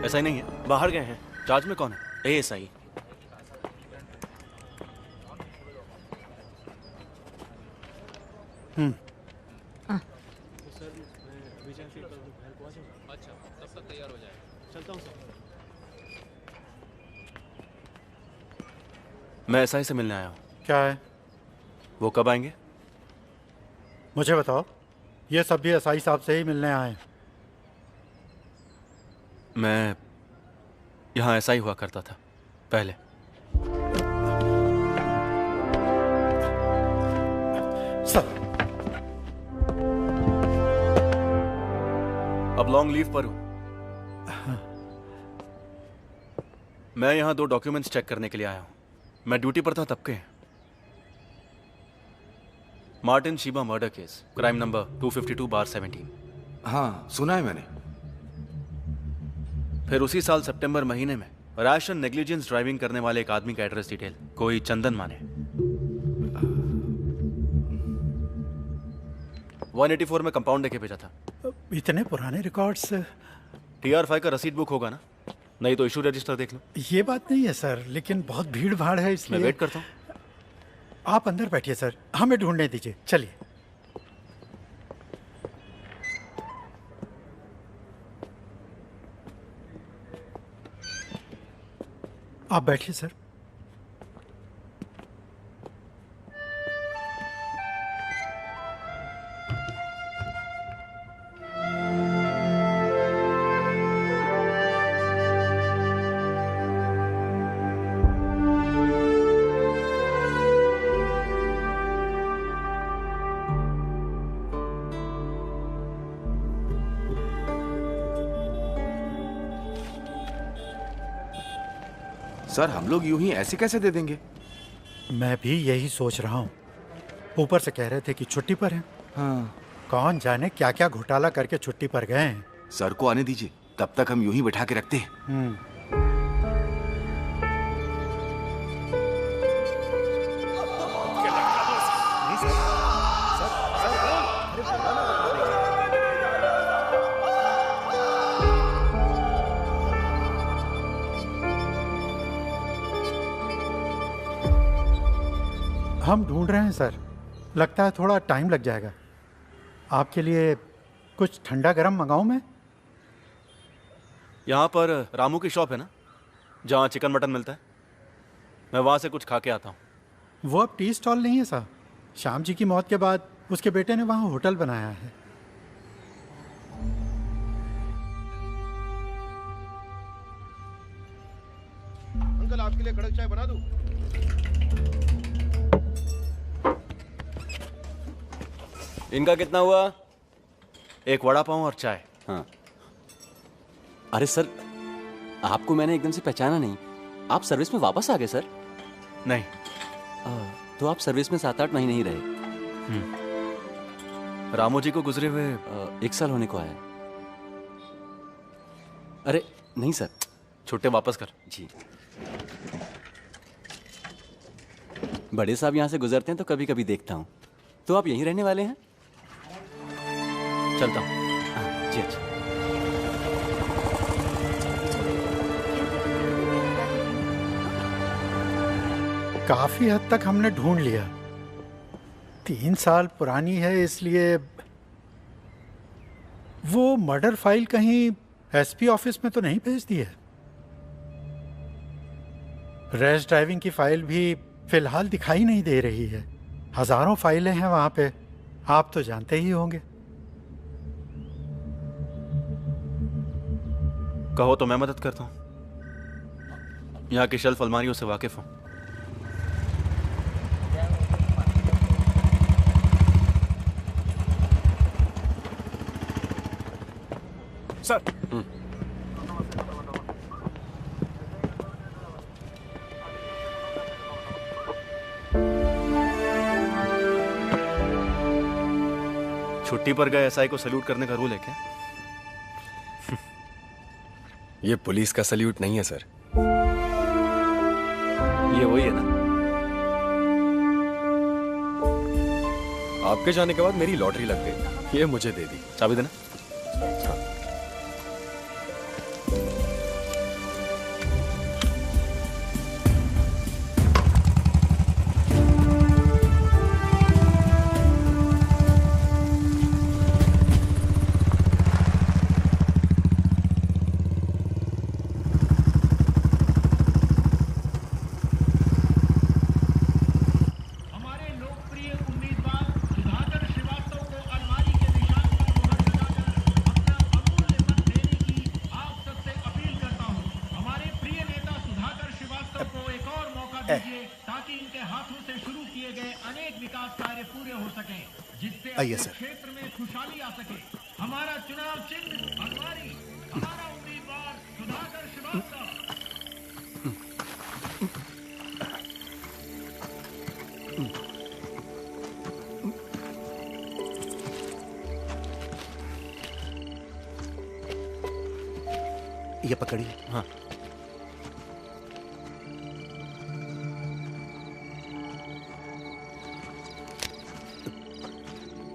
ऐसा ही नहीं है, बाहर गए हैं। चार्ज में कौन है? एएसआई। अच्छा, तब तक तैयार हो जाए। चलता हूँ सर। मैं एसआई से मिलने आया हूँ। क्या है? वो कब आएंगे? मुझे बताओ। ये सब भी एसआई साहब से ही मिलने आए हैं। मैं यहाँ एसआई हुआ करता था पहले। सर, अब लॉन्ग लीव पर हूँ। मैं यहाँ 2 डॉक्यूमेंट्स चेक करने के लिए आया हूँ। मैं ड्यूटी पर था तब के। Martin Sheeba murder case, crime number 252/17। हाँ, सुना है मैंने। फिर उसी साल सितंबर महीने में रैश एंड नेग्लिजेंस ड्राइविंग करने वाले एक आदमी का एड्रेस डिटेल, कोई चंदन माने। 184 में कंपाउंड देके भेजा था। इतने पुराने रिकॉर्ड्स। TR5 का रसीद बुक होगा ना? नहीं तो इशू रजिस्टर देख लो। ये बात नहीं है सर, लेकिन बहुत भीड़ भाड़ है मैं इसलिए। वेट करता हूँ। आप अंदर बैठिए सर, हमें ढूंढने दीजिए। चलिए। आप बैठिए सर। सर, हम लोग यूं ही ऐसे कैसे दे देंगे? मैं भी यही सोच रहा हूँ। ऊपर से कह रहे थे कि छुट्टी पर हैं। हाँ। कौन जाने क्या क्या घोटाला करके छुट्टी पर गए हैं। सर को आने दीजिए, तब तक हम यूं ही बैठा के रखते हैं। हम ढूंढ रहे हैं सर। लगता है थोड़ा टाइम लग जाएगा। आपके लिए कुछ ठंडा गरम मंगाऊं मैं? यहाँ पर रामू की शॉप है ना, जहाँ चिकन मटन मिलता है। मैं वहाँ से कुछ खा के आता हूँ। वो अब टी स्टॉल नहीं है साहब। श्याम जी की मौत के बाद उसके बेटे ने वहाँ होटल बनाया है। अंकल, आपके लिए कड़क चाय बना दूं? इनका कितना हुआ? एक वड़ा पाव और चाय। हाँ। अरे सर, आपको मैंने एकदम से पहचाना नहीं। आप सर्विस में वापस आ गए सर? नहीं। तो आप सर्विस में 7-8 महीने ही रहे। रामू जी को गुजरे हुए 1 साल होने को आया। अरे नहीं सर। छुट्टे वापस कर। जी। बड़े साहब यहाँ से गुजरते हैं तो कभी कभी देखता हूँ। तो आप यहीं रहने वाले हैं? चलता हूँ। जी अच्छा। काफी हद तक हमने ढूंढ लिया। 3 साल पुरानी है, इसलिए वो मर्डर फाइल कहीं एसपी ऑफिस में तो नहीं भेज दी है। रैश ड्राइविंग की फाइल भी फिलहाल दिखाई नहीं दे रही है। हजारों फाइलें हैं वहां पे, आप तो जानते ही होंगे। कहो तो मैं मदद करता हूँ। यहाँ की शेल्फ अलमारियों से वाकिफ हूँ। सर, छुट्टी पर गए एसआई को सल्यूट करने का रूल है क्या? ये पुलिस का सल्यूट नहीं है सर। ये वही है ना? आपके जाने के बाद मेरी लॉटरी लग गई। ये मुझे दे दी। चाबी देना। हाथों से शुरू किए गए अनेक विकास कार्य पूरे हो सके, जिससे आइए अपने सर। क्षेत्र में खुशहाली आ सके। हमारा चुनाव चिन्ह भगवारी, हमारा उम्मीदवार सुधाकर श्रीवास्तव। ये पकड़िए। हाँ।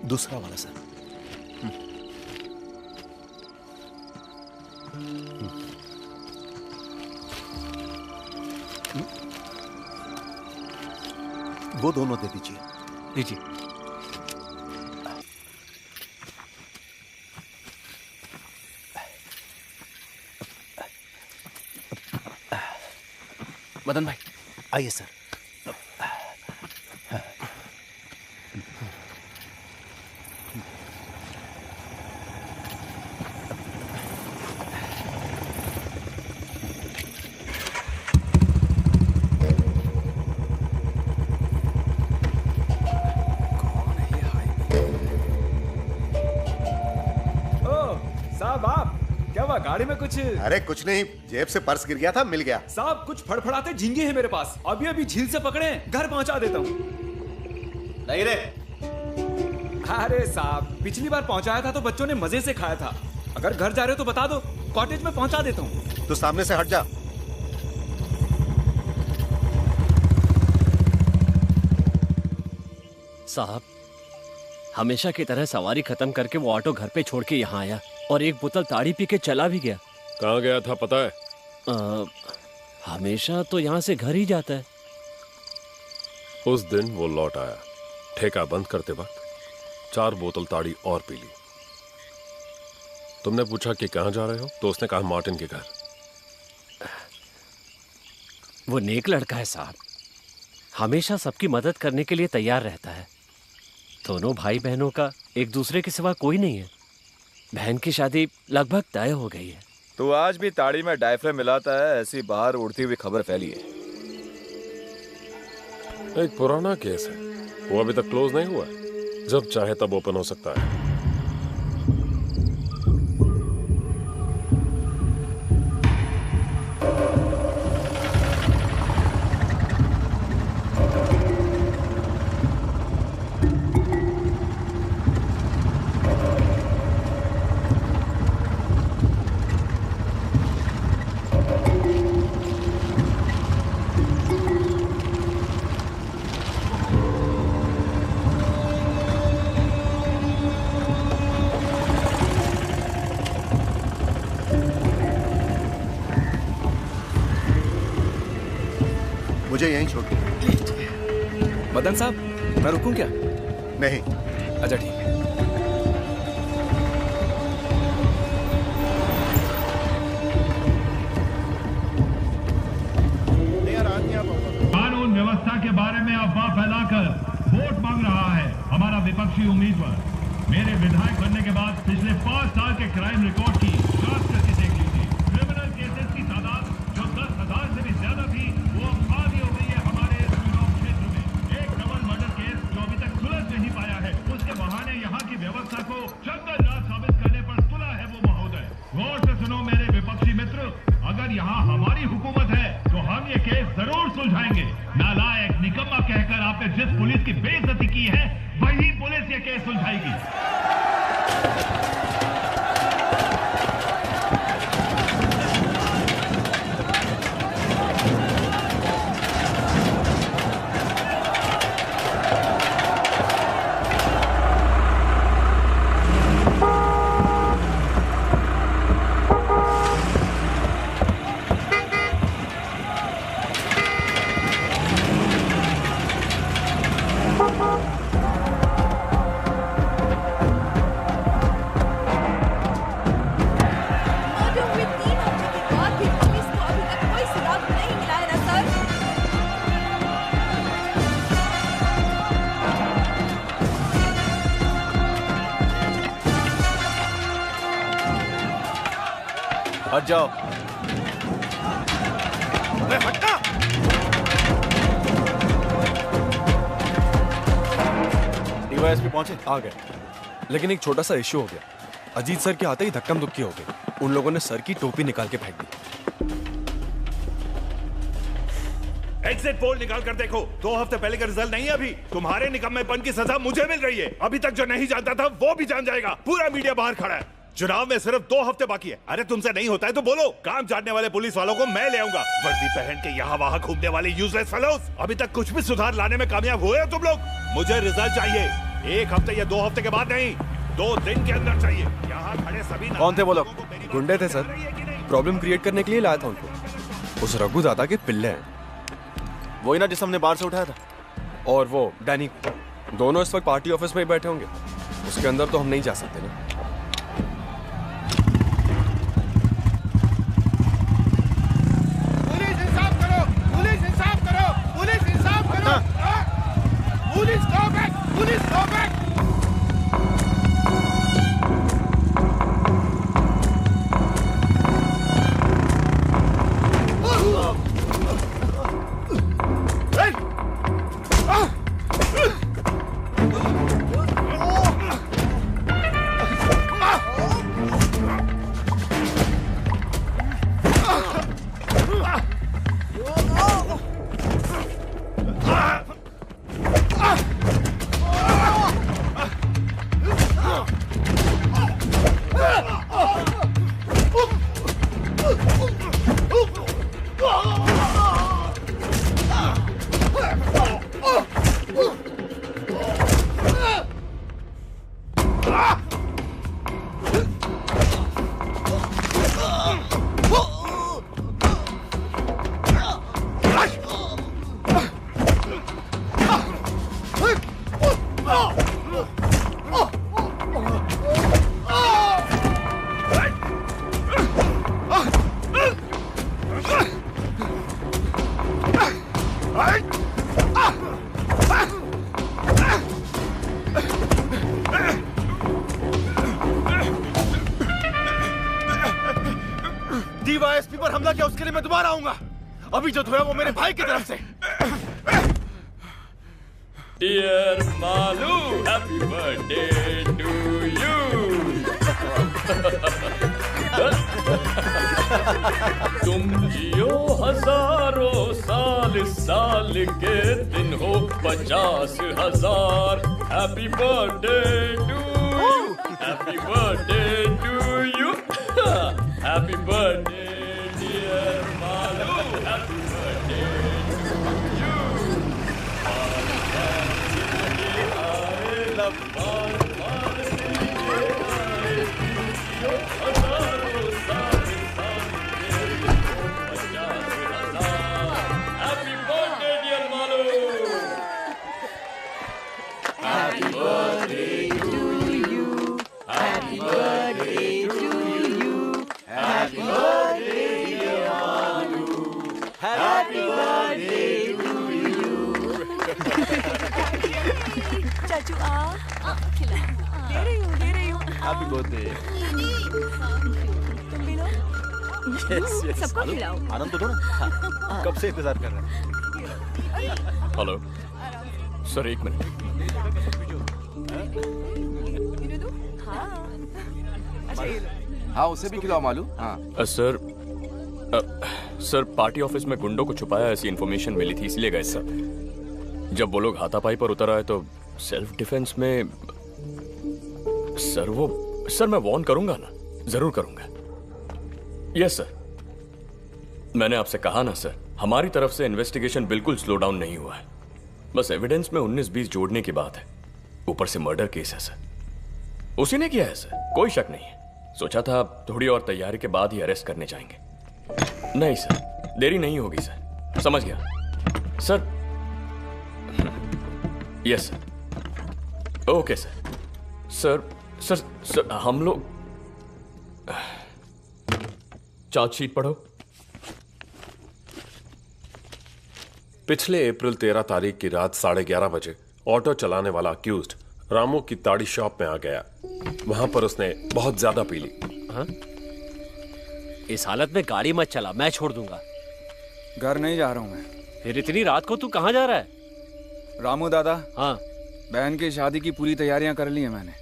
दूसरा वाला सर। वो दोनों दे दीजिए। लीजिए। मदन भाई, आइए सर। साहब आप क्या हुआ गाड़ी में कुछ? अरे कुछ नहीं, जेब से पर्स गिर गया था, मिल गया। साहब कुछ फड़फड़ाते झींगे हैं मेरे पास, अभी अभी झील से पकड़े, घर पहुंचा देता हूँ। नहीं रे। अरे साहब पिछली बार पहुंचाया था तो बच्चों ने मजे से खाया था, अगर घर जा रहे हो तो बता दो, कॉटेज में पहुंचा देता हूँ। तो सामने से हट जा। साहब हमेशा की तरह सवारी खत्म करके वो ऑटो घर पे छोड़ के यहाँ आया और एक बोतल ताड़ी पी के चला भी गया। कहाँ गया था पता है? हमेशा तो यहाँ से घर ही जाता है। उस दिन वो लौट आया, ठेका बंद करते वक्त 4 बोतल ताड़ी और पी ली। तुमने पूछा कि कहाँ जा रहे हो तो उसने कहा मार्टिन के घर। वो नेक लड़का है साहब, हमेशा सबकी मदद करने के लिए तैयार रहता है। दोनों भाई बहनों का एक दूसरे के सिवा कोई नहीं है। बहन की शादी लगभग तय हो गई है। तो आज भी ताड़ी में डायफ्राम मिलाता है, ऐसी बाहर उड़ती हुई खबर फैली है। एक पुराना केस है, वो अभी तक क्लोज नहीं हुआ, जब चाहे तब ओपन हो सकता है। मुझे यहीं छोड़ दो। मदन साहब मैं रुकूं क्या? नहीं। अच्छा ठीक है। कानून व्यवस्था के बारे में अफवाह फैलाकर वोट मांग रहा है हमारा विपक्षी उम्मीदवार। मेरे विधायक बनने के बाद पिछले 5 साल के क्राइम रिकॉर्ड की जांच करके देख लीजिए। क्रिमिनल केसेस की तादाद जो 10,000 से भी ज्यादा थी, वो अब आधी हो गई है हमारे इस चुनाव क्षेत्र में। एक डबल मर्डर केस जो अभी तक सुलझ नहीं पाया है, उसके बहाने यहाँ की व्यवस्था को जंगल राज साबित करने पर तुला है वो महोदय। गौर से सुनो मेरे विपक्षी मित्र, अगर यहाँ हमारी हुकूमत है तो हम ये केस जरूर सुलझाएंगे। नालायक निकम्मा कहकर आपने जिस पुलिस की बेइज्जती की है, वही पुलिस ये केस सुलझाएगी। हट जाओ। अरे हटना। डीवाईएसपी पहुंचे? आ गए, लेकिन एक छोटा सा इश्यू हो गया। अजीत सर के आते ही धक्कम धुक्की हो गई। उन लोगों ने सर की टोपी निकाल के फेंक दी। एग्जिट पोल निकाल कर देखो, 2 हफ्ते पहले का रिजल्ट नहीं है अभी। तुम्हारे निकम्मेपन की सजा मुझे मिल रही है। अभी तक जो नहीं जानता था वो भी जान जाएगा। पूरा मीडिया बाहर खड़ा है। चुनाव में सिर्फ 2 हफ्ते बाकी है। अरे तुमसे नहीं होता है तो बोलो। काम जानने वाले पुलिस वालों को मैं ले आऊंगा। वर्दी पहन के यहाँ वहाँ घूमने वाले यूजलेस फेलोज। अभी तक कुछ भी सुधार लाने में कामयाब हुए हो तुम लोग? मुझे रिजल्ट चाहिए 1 हफ्ते या 2 हफ्ते के बाद नहीं, 2 दिन के अंदर चाहिए। यहाँ खड़े सभी कौन थे वो लोग? गुंडे थे सर, प्रॉब्लम क्रिएट करने के लिए लाया था उनको। उस रघु दादा के पिल्ले हैं। वही ना जिस हमने बाहर से उठाया था? और वो डैनी, दोनों इस वक्त पार्टी ऑफिस में ही बैठे होंगे। उसके अंदर तो हम नहीं जा सकते ना। पुलिस इंसाफ करो, पुलिस इंसाफ करो, पुलिस इंसाफ करो। Police go back, police go back. DYSP पर हमला किया, उसके लिए मैं दोबारा आऊंगा। अभी जो धोया वो मेरे भाई की तरफ से। Dear Malu, happy birthday to you. तुम जियो हजारों साल, साल के दिन हो 50,000। Happy birthday to you, happy birthday to you, happy birthday dear Malu, happy birthday to you. Happy birthday, dear Malu. Happy birthday to you. Happy birthday to you. Happy birthday, dear Malu. Happy birthday to you. चाचू आ खिला। दे रही हूँ। Happy birthday. तुम भी लो। Yes सबको खिलाओ। आनंद तो दो ना। कब से इंतजार कर रहे हैं? Hello sir, 1 minute. हाँ उसे भी खिलाओ मालू। हाँ सर पार्टी ऑफिस में गुंडों को छुपाया ऐसी इन्फॉर्मेशन मिली थी, इसलिए गए सर। जब वो लोग हाथापाई पर उतर आए तो सेल्फ डिफेंस में सर मैं वार्न करूंगा ना, जरूर करूंगा। यस सर, मैंने आपसे कहा ना सर, हमारी तरफ से इन्वेस्टिगेशन बिल्कुल स्लो डाउन नहीं हुआ है। बस एविडेंस में 19-20 जोड़ने की बात है। ऊपर से मर्डर केस है सर, उसी ने किया है सर, कोई शक नहीं है। सोचा था थोड़ी और तैयारी के बाद ही अरेस्ट करने जाएंगे। नहीं सर, देरी नहीं होगी सर। समझ गया sir. Yes sir, okay sir. Sir हम लोग चार्जशीट पढ़ो। पिछले अप्रैल 13 तारीख की रात 11:30 बजे ऑटो चलाने वाला अक्यूज्ड रामू की ताड़ी शॉप में आ गया। वहां पर उसने बहुत ज्यादा पी ली। हाँ? इस हालत में गाड़ी मत चला, मैं छोड़ दूंगा। घर नहीं जा रहा हूं मैं। फिर इतनी रात को तू कहां जा रहा है? रामू दादा, हाँ बहन की शादी की पूरी तैयारियां कर ली हैं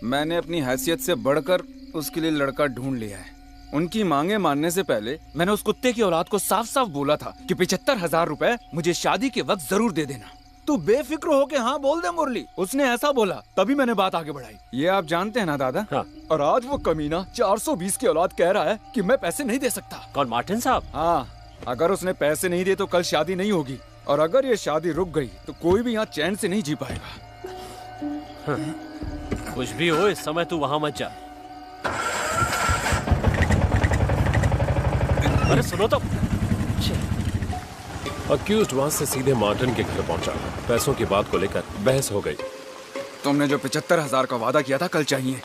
मैंने अपनी हैसियत से बढ़कर उसके लिए लड़का ढूंढ लिया है। उनकी मांगे मानने से पहले मैंने उस कुत्ते की औलाद को साफ साफ बोला था कि 75,000 रुपए मुझे शादी के वक्त जरूर दे देना। तू बेफिक्र होके हाँ बोल दे मुरली, उसने ऐसा बोला तभी मैंने बात आगे बढ़ाई। ये आप जानते हैं ना दादा? हाँ। और आज वो कमीना 420 की औलाद कह रहा है कि मैं पैसे नहीं दे सकता। कौन, मार्टिन साहब? हाँ, अगर उसने पैसे नहीं दिए तो कल शादी नहीं होगी, और अगर ये शादी रुक गई तो कोई भी यहाँ चैन से नहीं जी पाएगा। हाँ। कुछ भी हो, इस समय तू वहां मत जा। अरे सुनो तो। अक्यूज्ड वहां से सीधे मार्टिन के घर पहुंचा। पैसों की बात को लेकर बहस हो गई। तुमने जो 75,000 का वादा किया था कल चाहिए,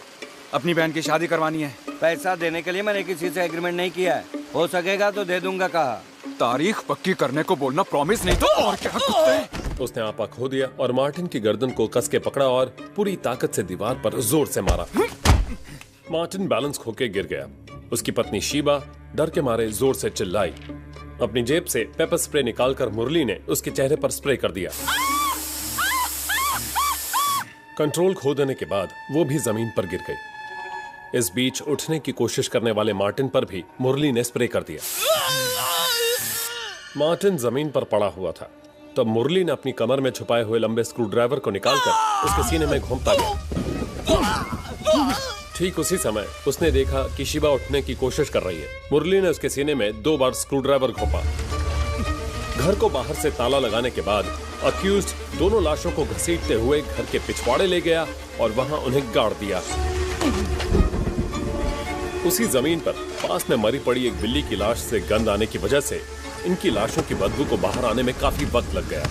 अपनी बहन की शादी करवानी है। पैसा देने के लिए मैंने किसी से एग्रीमेंट नहीं किया है, हो सकेगा तो दे दूंगा कहा। तारीख पक्की करने को बोलना, प्रॉमिस नहीं तो और क्या कुत्ते। उसने आपा खो दिया और मार्टिन की गर्दन को कस के पकड़ा और पूरी ताकत से दीवार पर जोर से मारा। मार्टिन बैलेंस खोके गिर गया। उसकी पत्नी शीबा डर के मारे जोर से चिल्लाई। अपनी जेब से पेपर स्प्रे निकालकर मुरली ने उसके चेहरे पर स्प्रे कर दिया। कंट्रोल खो देने के बाद वो भी जमीन पर गिर गई। इस बीच उठने की कोशिश करने वाले मार्टिन पर भी मुरली ने स्प्रे कर दिया। मार्टिन जमीन पर पड़ा हुआ था, तब मुरली ने अपनी कमर में छुपाए हुए लंबे स्क्रू ड्राइवर को निकालकर उसके सीने में घोंपता गया। ठीक उसी समय उसने देखा कि शिबा उठने की कोशिश कर रही है। मुरली ने उसके सीने में 2 बार स्क्रू ड्राइवर घोंपा। घर को बाहर से ताला लगाने के बाद अक्यूज्ड दोनों लाशों को घसीटते हुए घर के पिछवाड़े ले गया और वहां उन्हें गाड़ दिया। उसी जमीन पर पास में मरी पड़ी एक बिल्ली की लाश से गंध आने की वजह से इनकी लाशों की बदबू को बाहर आने में काफी वक्त लग गया।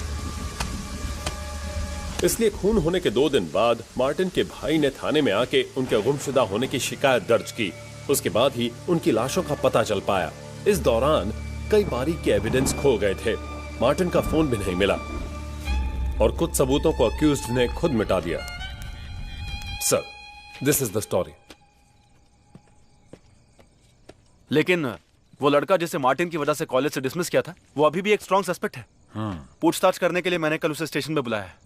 इसलिए खून होने के 2 दिन बाद मार्टिन के भाई ने थाने में आके उनके गुमशुदा होने की शिकायत दर्ज की। उसके बाद ही उनकी लाशों का पता चल पाया। इस दौरान कई बारीक के एविडेंस खो गए थे। मार्टिन का फोन भी नहीं मिला और कुछ सबूतों को अक्यूज्ड ने खुद मिटा दिया। Sir, this is the story. लेकिन वो लड़का जिसे मार्टिन की वजह से कॉलेज से डिसमिस किया था, वो अभी भी एक स्ट्रॉन्ग सस्पेक्ट है। पूछताछ करने के लिए मैंने कल उसे स्टेशन पे बुलाया है।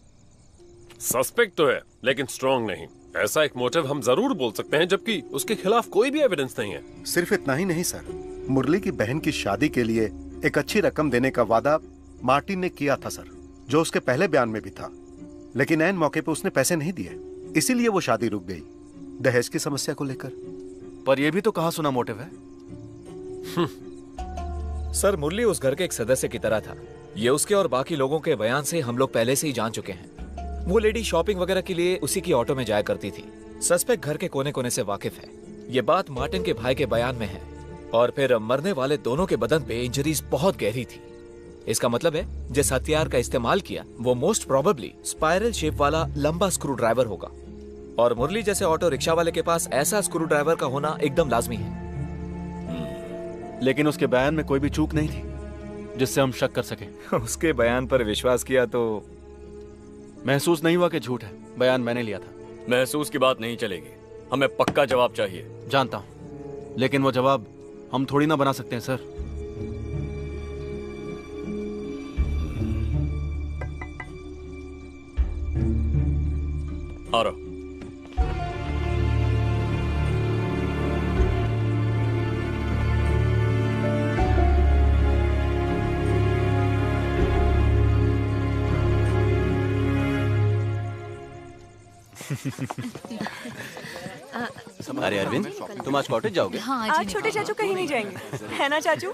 सस्पेक्ट तो है लेकिन स्ट्रॉन्ग नहीं। ऐसा एक मोटिव हम जरूर बोल सकते हैं, जबकि उसके खिलाफ कोई भी एविडेंस नहीं है। सिर्फ इतना ही नहीं सर, मुरली की बहन की शादी के लिए एक अच्छी रकम देने का वादा मार्टिन ने किया था सर, जो उसके पहले बयान में भी था। लेकिन ऐन मौके पे उसने पैसे नहीं दिए, इसीलिए वो शादी रुक गई, दहेज की समस्या को लेकर। पर यह भी तो कहा सुना मोटिव है। सर, मुरली उस घर के एक सदस्य की तरह था। ये उसके और बाकी लोगों के बयान से हम लोग पहले से ही जान चुके हैं। वो लेडी शॉपिंग वगैरह के लिए उसी की ऑटो में जाया करती थी। सस्पेक्ट घर के कोने कोने से वाकिफ है। ये बात मार्टिन के भाई के बयान में है। और फिर मरने वाले दोनों के बदन पे इंजरीज बहुत गहरी थी। इसका मतलब है जिस हथियार का इस्तेमाल किया वो मोस्ट प्रोबेबली स्पाइरल शेप वाला लंबा स्क्रू ड्राइवर होगा। और मुरली जैसे ऑटो रिक्शा वाले के पास ऐसा स्क्रू ड्राइवर का होना एकदम लाजमी है। लेकिन उसके बयान में कोई भी चूक नहीं थी जिससे हम शक कर सके। उसके बयान पर विश्वास किया तो महसूस नहीं हुआ कि झूठ है। बयान मैंने लिया था। महसूस की बात नहीं चलेगी, हमें पक्का जवाब चाहिए। जानता हूं, लेकिन वो जवाब हम थोड़ी ना बना सकते हैं सर। आ रहा। अरे अरविंद, तुम आज कॉटेज जाओगे? हाँ, आज छोटे चाचू कहीं नहीं जाएंगे, है ना चाचू?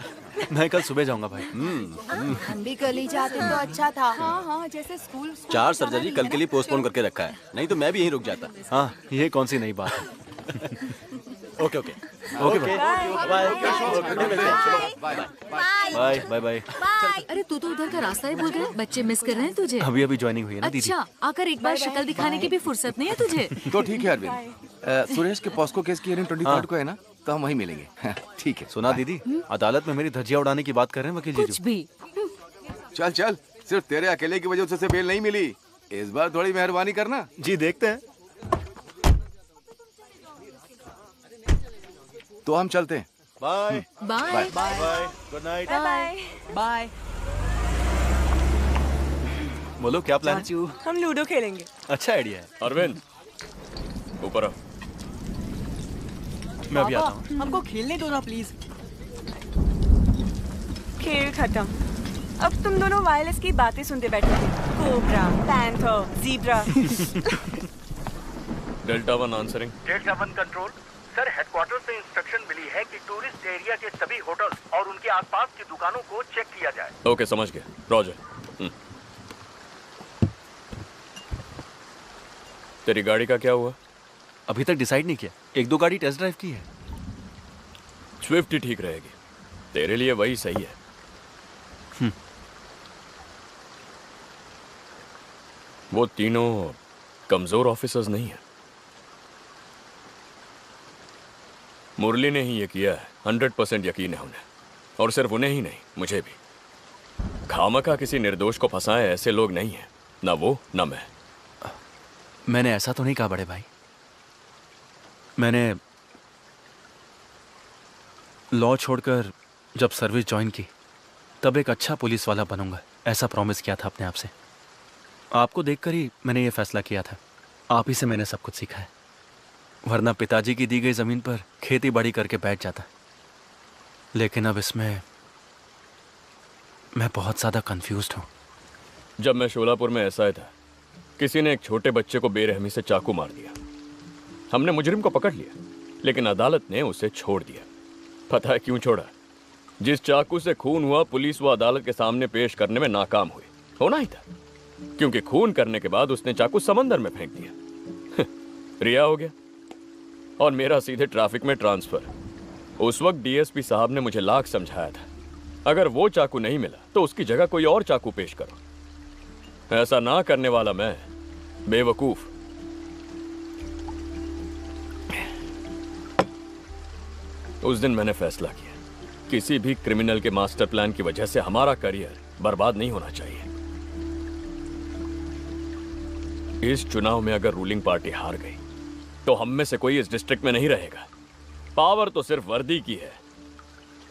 मैं कल सुबह जाऊंगा भाई। हम भी कल ही जाते तो अच्छा था। हाँ हाँ, जैसे स्कूल 4 सर्जरी कल के लिए पोस्टपोन करके रखा है, नहीं तो मैं भी यहीं रुक जाता। हाँ, ये कौन सी नई बात है। Okay okay okay bye bye bye. अरे तू तो उधर का रास्ता ही भूल गया। बच्चे मिस कर रहे हैं तुझे। अभी अभी ज्वाइनिंग हुई है ना दीदी। अच्छा, आकर एक बार शक्ल दिखाने की भी फुर्सत नहीं है तुझे। तो ठीक है अरविंद, सुरेश के पॉस्को केस की हियरिंग 23 को है ना, तो हम वहीं मिलेंगे। ठीक है। सुना दीदी, अदालत में मेरी धज्जियां उड़ाने की बात कर रहे हैं वकील जी। कुछ भी। चल चल, सिर्फ तेरे अकेले की वजह से उसे बेल नहीं मिली। इस बार थोड़ी मेहरबानी करना। जी देखते हैं। तो हम चलते हैं। Bye bye bye. Good night. Bye bye. बोलो क्या प्लान है? चाचू हम लूडो खेलेंगे। अच्छा आइडिया है। अरविंद ऊपर आओ। मैं अभी आता हूँ। हमको खेलने दो ना प्लीज। खेल खत्म। अब तुम दोनों वायरलेस की बातें सुनते बैठे थे। Cobra, panther, zebra. Delta 1 answering. Delta 1 control sir, headquarter से इंस्ट्रक्शन मिली है कि टूरिस्ट एरिया के सभी होटल और उनके आसपास की दुकानों को चेक किया जाए। ओके समझ गया रॉजर। तेरी गाड़ी का क्या हुआ? अभी तक डिसाइड नहीं किया। 1-2 गाड़ी टेस्ट ड्राइव की है। स्विफ्ट ही ठीक रहेगी, तेरे लिए वही सही है। वो तीनों कमजोर ऑफिसर्स नहीं है। मुरली ने ही ये किया है, 100% यकीन है उन्हें। और सिर्फ उन्हें ही नहीं, मुझे भी। खामखा किसी निर्दोष को फंसाए ऐसे लोग नहीं है, ना वो ना मैं। मैंने ऐसा तो नहीं कहा बड़े भाई। मैंने लॉ छोड़कर जब सर्विस ज्वाइन की तब एक अच्छा पुलिस वाला बनूंगा, ऐसा प्रॉमिस किया था अपने आप से। आपको देखकर ही मैंने ये फैसला किया था। आप ही से मैंने सब कुछ सीखा है, वरना पिताजी की दी गई जमीन पर खेती बाड़ी करके बैठ जाता। लेकिन अब इसमें मैं बहुत ज्यादा कंफ्यूज्ड हूँ। जब मैं शोलापुर में एसआई था, किसी ने एक छोटे बच्चे को बेरहमी से चाकू मार दिया। हमने मुजरिम को पकड़ लिया, लेकिन अदालत ने उसे छोड़ दिया। पता है क्यों छोड़ा? जिस चाकू से खून हुआ, पुलिस वो अदालत के सामने पेश करने में नाकाम हुई। होना ही था, क्योंकि खून करने के बाद उसने चाकू समंदर में फेंक दिया। रिहा हो गया और मेरा सीधे ट्रैफिक में ट्रांसफर। उस वक्त डीएसपी साहब ने मुझे लाख समझाया था, अगर वो चाकू नहीं मिला तो उसकी जगह कोई और चाकू पेश करो। ऐसा ना करने वाला मैं बेवकूफ। उस दिन मैंने फैसला किया, किसी भी क्रिमिनल के मास्टर प्लान की वजह से हमारा करियर बर्बाद नहीं होना चाहिए। इस चुनाव में अगर रूलिंग पार्टी हार गई तो हम में से कोई इस डिस्ट्रिक्ट में नहीं रहेगा। पावर तो सिर्फ वर्दी की है,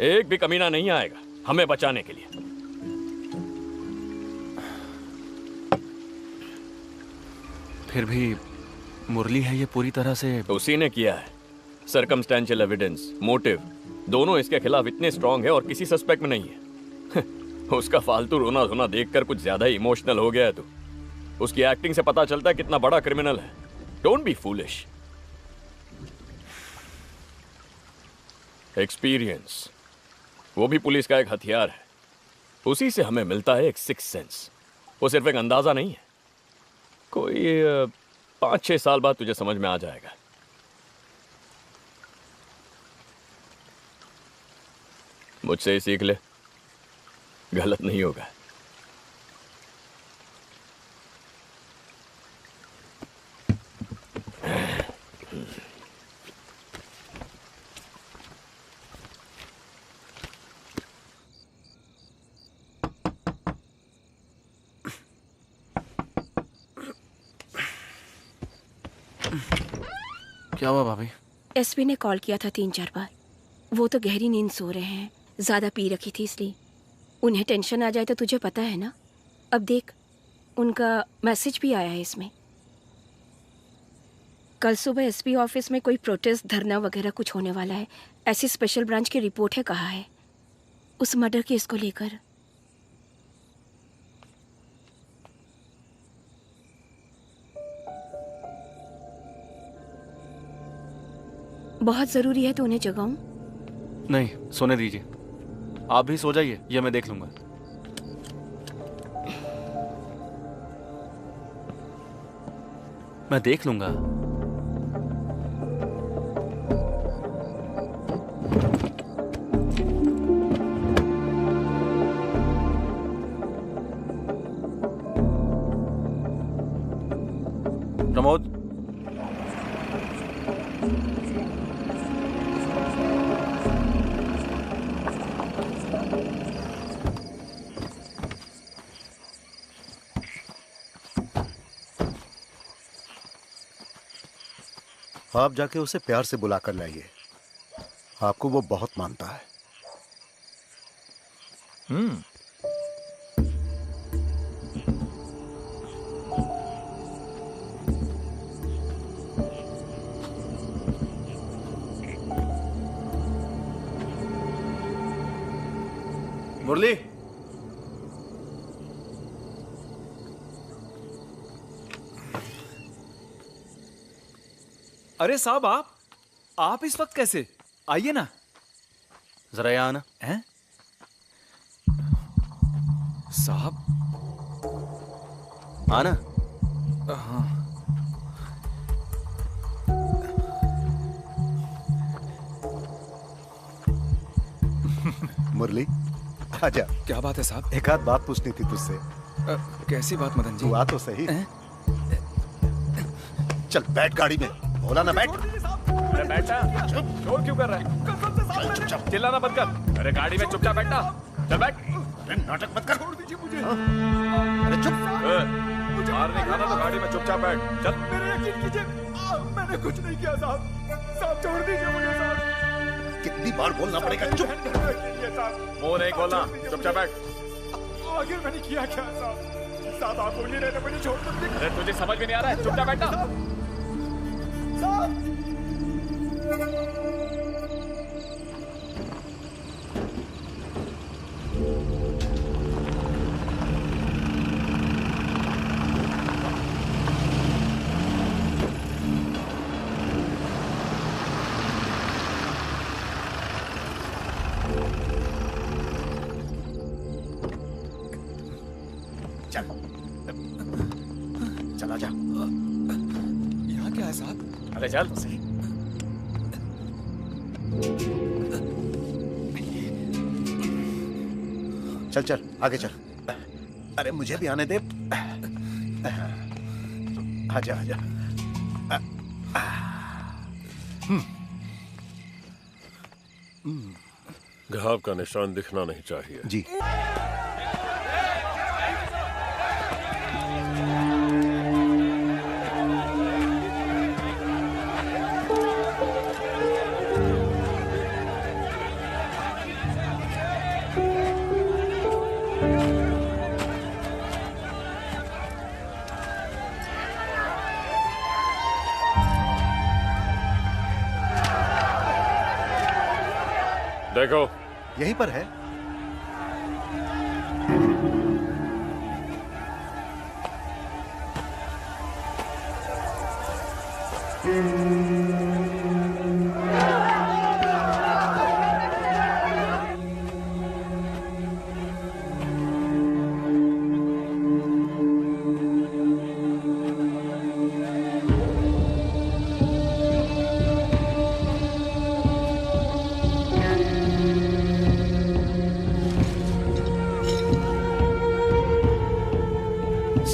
एक भी कमीना नहीं आएगा हमें बचाने के लिए। फिर भी मुरली है ये पूरी तरह से उसी ने किया है। सर्कमस्टेंशियल एविडेंस, मोटिव दोनों इसके खिलाफ इतने स्ट्रांग है और किसी सस्पेक्ट में नहीं है। उसका फालतू रोना धोना देखकर कुछ ज्यादा ही इमोशनल हो गया है तू। उसकी एक्टिंग से पता चलता है कितना बड़ा क्रिमिनल है। Don't be foolish. एक्सपीरियंस वो भी पुलिस का एक हथियार है, उसी से हमें मिलता है एक सिक्स सेंस। वो सिर्फ एक अंदाजा नहीं है, कोई 5-6 साल बाद तुझे समझ में आ जाएगा। मुझसे ही सीख ले, गलत नहीं होगा। क्या हुआ भाभी? एसपी ने कॉल किया था 3-4 बार। वो तो गहरी नींद सो रहे हैं, ज्यादा पी रखी थी इसलिए। उन्हें टेंशन आ जाए तो तुझे पता है ना। अब देख, उनका मैसेज भी आया है इसमें। कल सुबह एसपी ऑफिस में कोई प्रोटेस्ट, धरना वगैरह कुछ होने वाला है, ऐसी स्पेशल ब्रांच की रिपोर्ट है, कहा है उस मर्डर केस को लेकर। बहुत जरूरी है तो उन्हें जगाऊं? नहीं, सोने दीजिए। आप भी सो जाइए, ये मैं देख लूंगा। मैं देख लूंगा। प्रमोद, आप जाके उसे प्यार से बुला कर लाइए, आपको वो बहुत मानता है। मुरली, अरे साहब, आप इस वक्त कैसे? आइए ना। जरा यहाँ आना। हैं? साहब, आना। हाँ। मुरली, आजा। क्या बात है साहब? एक आध बात पूछनी थी तुझसे। कैसी बात मदन जी? तू आ तो सही। चल बैठ गाड़ी में। बोला ना बैठ। अरे बैठा, शोर क्यों कर रहा है? चुपचाप चिल्लाना बंद कर। अरे गाड़ी में चुपचाप बैठना। चल बैठ। अरे नाटक मत कर। छोड़ दीजिए मुझे। अरे चुप। मार नहीं खाना तो गाड़ी में चुपचाप बैठ। चल। मेरे यकीन कीजिए, मैंने कुछ नहीं किया साहब। साहब छोड़ दीजिए मुझे साहब। कितनी बार बोलना पड़ेगा? चुप। मुंह नहीं खोलना, चुपचाप बैठ। आखिर मैंने किया क्या साहब? साहब आप बोल नहीं रहे थे, मुझे छोड़ दीजिए। अरे तुझे समझ में नहीं आ रहा है? चुपचाप बैठना। साहब। चल, चला जा। यहाँ क्या है साहब? अरे चल तो सही। चल चल आगे चल। अरे मुझे भी आने दे। आजा आजा। घाव का निशान दिखना नहीं चाहिए। जी। देखो, यहीं पर है।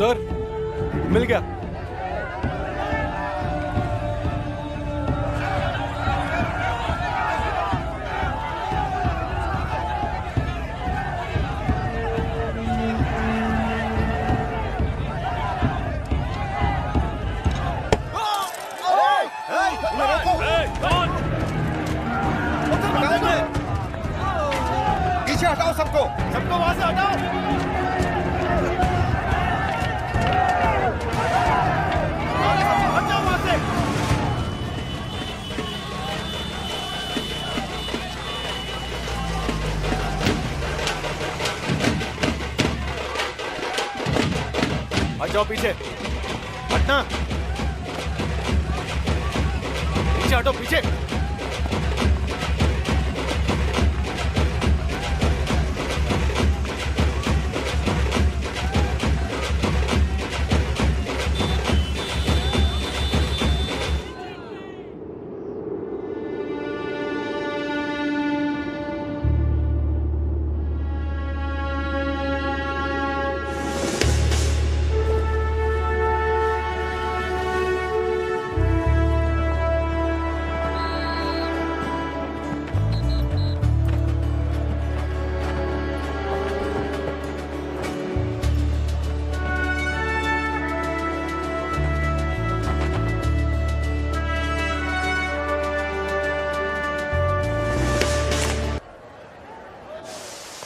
सर, मिल गया। पीछे हटाओ सबको, सबको वहां से हटाओ। हट जाओ पीछे। हटना। पीछे हटो, पीछे।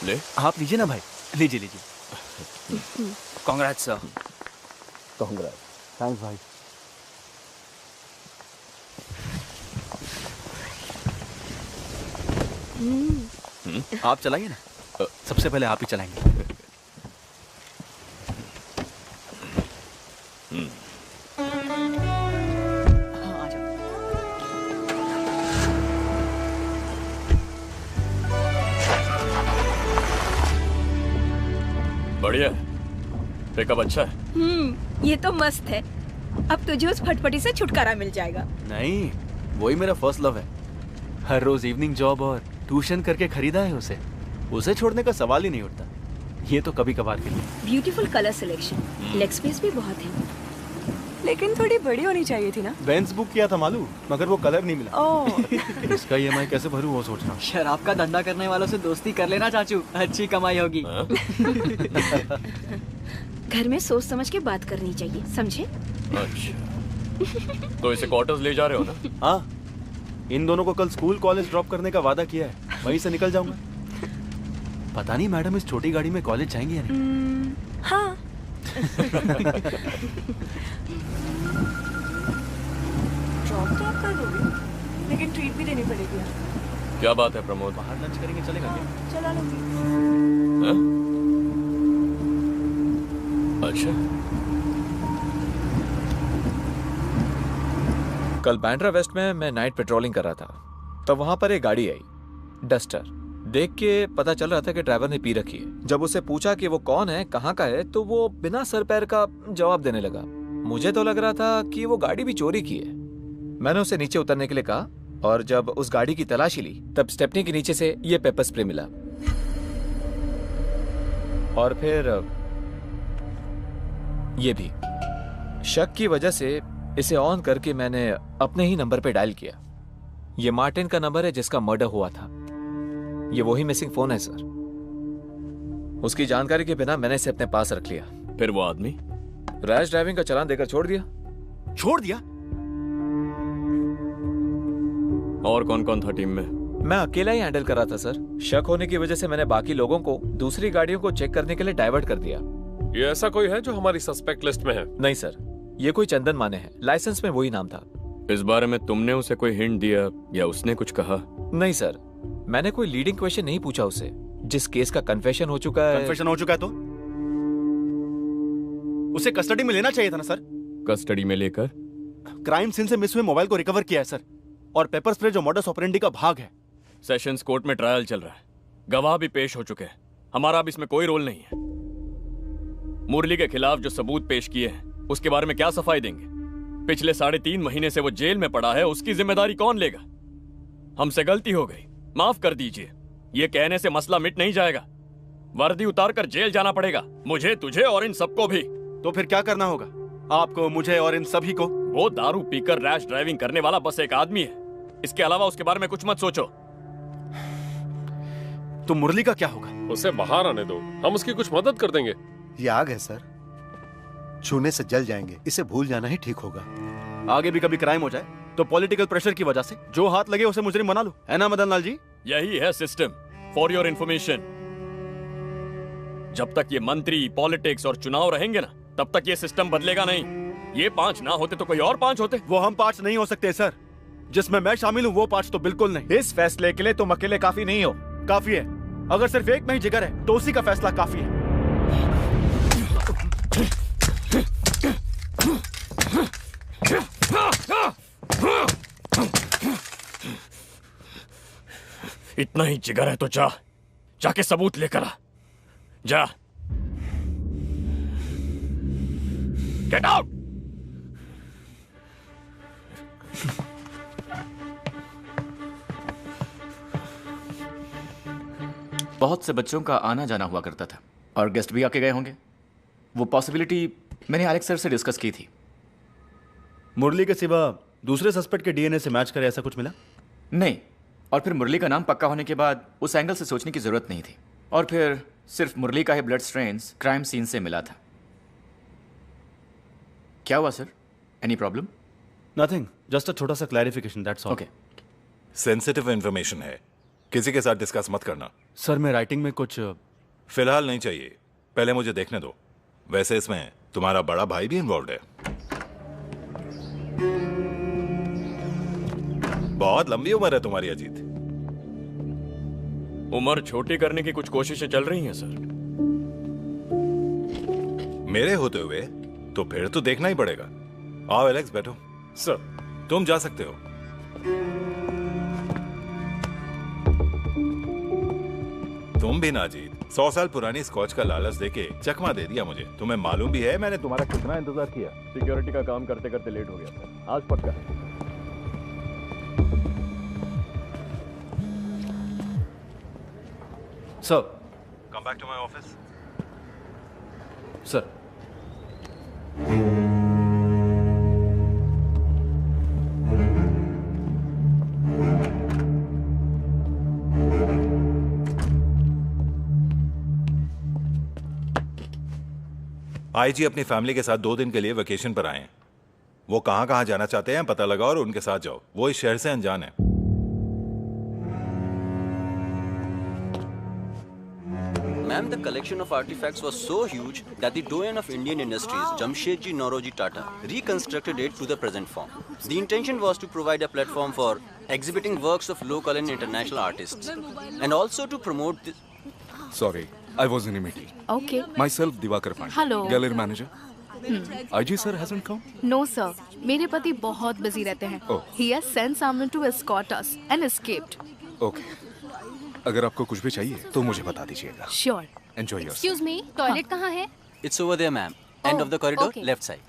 ले आप लीजिए ना भाई, लीजिए लीजिए। कांग्रेस सर। कांग्रेस। थैंक्स भाई। आप चलाइए ना। सबसे पहले आप ही चलाएंगे। बढ़िया, पिकअप अच्छा है। ये तो मस्त है। अब तुझे उस फटफटी से छुटकारा मिल जाएगा। नहीं, वही मेरा फर्स्ट लव है। हर रोज इवनिंग जॉब और ट्यूशन करके खरीदा है उसे छोड़ने का सवाल ही नहीं उठता। ये तो कभी कभार के लिए। Beautiful colour selection, leg space भी बहुत है। लेकिन थोड़ी बड़ी होनी चाहिए थी ना। बेंज बुक किया था मालूम, मगर वो कलर नहीं मिला। ओह। इसका EMI कैसे भरूं वो सोच रहा हूँ। शराब का धंधा करने वालों से दोस्ती कर लेना चाचू, अच्छी कमाई होगी। घर में सोच समझ के बात करनी चाहिए, समझे? अच्छा, तो इसे क्वार्टर्स ले जा रहे हो ना? हाँ, इन दोनों को कल स्कूल कॉलेज ड्रॉप करने का वादा किया है, वहीं से निकल जाऊंगा। पता नहीं मैडम इस छोटी गाड़ी में कॉलेज जाएंगी या नहीं। हाँ। ड्रॉप तो आप कर दोगे, लेकिन ट्रीट भी देनी पड़ेगी। क्या बात है प्रमोद? बाहर लंच करेंगे, चलेगा क्या? चला लूंगी। अच्छा। कल बैंड्रा वेस्ट में मैं नाइट पेट्रोलिंग कर रहा था, तब वहां पर एक गाड़ी आई, डस्टर। देख के पता चल रहा था कि ड्राइवर ने पी रखी है। जब उसे पूछा कि वो कौन है, कहाँ का है, तो वो बिना सर पैर का जवाब देने लगा। मुझे तो लग रहा था कि वो गाड़ी भी चोरी की है। मैंने उसे नीचे उतरने के लिए कहा, और जब उस गाड़ी की तलाशी ली तब स्टेपनी के नीचे से ये पेपर स्प्रे मिला। और फिर ये भी। शक की वजह से इसे ऑन करके मैंने अपने ही नंबर पे डायल किया। ये मार्टिन का नंबर है जिसका मर्डर हुआ था। ये वही मिसिंग फोन है सर। उसकी जानकारी के बिना मैंने इसे अपने पास रख लिया। फिर वो आदमी रैश ड्राइविंग का चालान देकर छोड़ दिया। छोड़ दिया? और कौन कौन था टीम में? मैं अकेला ही हैंडल कर रहा था सर। शक होने की वजह से मैंने बाकी लोगों को दूसरी गाड़ियों को चेक करने के लिए डाइवर्ट कर दिया। ये ऐसा कोई है जो हमारी सस्पेक्ट लिस्ट में है? नहीं सर, ये कोई चंदन माने है, लाइसेंस में वही नाम था। इस बारे में तुमने उसे कोई हिंट दिया या उसने कुछ कहा? नहीं सर, मैंने कोई लीडिंग क्वेश्चन नहीं पूछा उसे। जिस केस का कन्फेशन हो चुका है। कन्फेशन हो चुका है तो उसे कस्टडी में लेना चाहिए था ना सर। कस्टडी में लेकर? क्राइम सीन से मिस हुए मोबाइल को रिकवर किया है सर, और पेपर स्प्रे जो मॉडस ऑपरेंडी का भाग है। सेशंस कोर्ट में ट्रायल चल रहा है, गवाह भी पेश हो चुके हैं। हमारा अब इसमें कोई रोल नहीं है। मुरली के खिलाफ जो सबूत पेश किए हैं उसके बारे में क्या सफाई देंगे? पिछले 3.5 महीने से वो जेल में पड़ा है, उसकी जिम्मेदारी कौन लेगा? हमसे गलती हो गई, माफ कर दीजिए। ये कहने से मसला मिट नहीं जाएगा। वर्दी उतार कर जेल जाना पड़ेगा, मुझे, तुझे और इन सबको भी। तो फिर क्या करना होगा? आपको, मुझे और इन सभी को? वो दारू पीकर रैश ड्राइविंग करने वाला बस एक आदमी है। इसके अलावा उसके बारे में कुछ मत सोचो। तो मुरली का क्या होगा? उसे बाहर आने दो, हम उसकी कुछ मदद कर देंगे। ये आग है सर, छूने से जल जाएंगे। इसे भूल जाना ही ठीक होगा। आगे भी कभी क्राइम हो जाए तो पॉलिटिकल प्रेशर की वजह से जो हाथ लगे उसे मुजरिम बना लो, है ना मदन लाल जी? यही है सिस्टम, फॉर योर इंफॉर्मेशन। जब तक ये मंत्री, पॉलिटिक्स और चुनाव रहेंगे ना, तब तक ये सिस्टम बदलेगा नहीं। ये 5 ना होते तो कोई और 5 होते। वो हम 5 नहीं हो सकते सर, जिसमें मैं शामिल हूँ वो 5 तो बिल्कुल नहीं। इस फैसले के लिए तुम अकेले काफी नहीं हो। काफी है। अगर सिर्फ एक में ही जिगर है तो उसी का फैसला काफी है। इतना ही जिगर है तो जाके सबूत लेकर आ। जा। Get out. बहुत से बच्चों का आना जाना हुआ करता था और गेस्ट भी आके गए होंगे। वो पॉसिबिलिटी मैंने एलेक्स सर से डिस्कस की थी। मुरली के सिवा दूसरे सस्पेक्ट के डीएनए से मैच करे ऐसा कुछ मिला? नहीं, और फिर मुरली का नाम पक्का होने के बाद उस एंगल से सोचने की जरूरत नहीं थी। और फिर सिर्फ मुरली का ही ब्लड स्ट्रेन्स क्राइम सीन से मिला था। क्या हुआ sir? Any problem? Nothing, just a छोटा सा clarification, that's all. Okay. Sensitive information है, किसी के साथ डिस्कस मत करना। सर मैं राइटिंग में कुछ फिलहाल नहीं चाहिए, पहले मुझे देखने दो। वैसे इसमें तुम्हारा बड़ा भाई भी इन्वॉल्व है। बहुत लंबी उम्र है तुम्हारी अजीत। उम्र छोटी करने की कुछ कोशिशें चल रही हैं सर। मेरे होते हुए तो फिर तो देखना ही पड़ेगा। आओ एलेक्स, बैठो। सर तुम जा सकते हो। तुम भी ना जीत, 100 साल पुरानी स्कॉच का लालच देके चकमा दे दिया मुझे। तुम्हें मालूम भी है मैंने तुम्हारा कितना इंतजार किया। सिक्योरिटी का काम करते करते लेट हो गया सर, आज पक्का। Sir, come back to my office. Sir, IG अपनी फैमिली के साथ 2 दिन के लिए वेकेशन पर आए हैं। वो कहां कहां जाना चाहते हैं पता लगाओ और उनके साथ जाओ। वो इस शहर से अनजान है। Ma'am, the collection of artifacts was so huge that the doyen of Indian industries, Jamshedji Nauroji Tata, reconstructed it to the present form. The intention was to provide a platform for exhibiting works of local and international artists, and also to promote the... Sorry, I was in a meeting. Okay. Myself, Diwakar Pandey. Hello. Gallery manager. IG sir hasn't come? No sir, मेरे पति बहुत busy रहते हैं. Oh. He has sent someone to escort us and escaped. Okay. अगर आपको कुछ भी चाहिए तो मुझे बता दीजिएगा. Sure. Enjoy yourself. Excuse me, toilet कहाँ है? It's over there, ma'am. End of the corridor, okay. left side.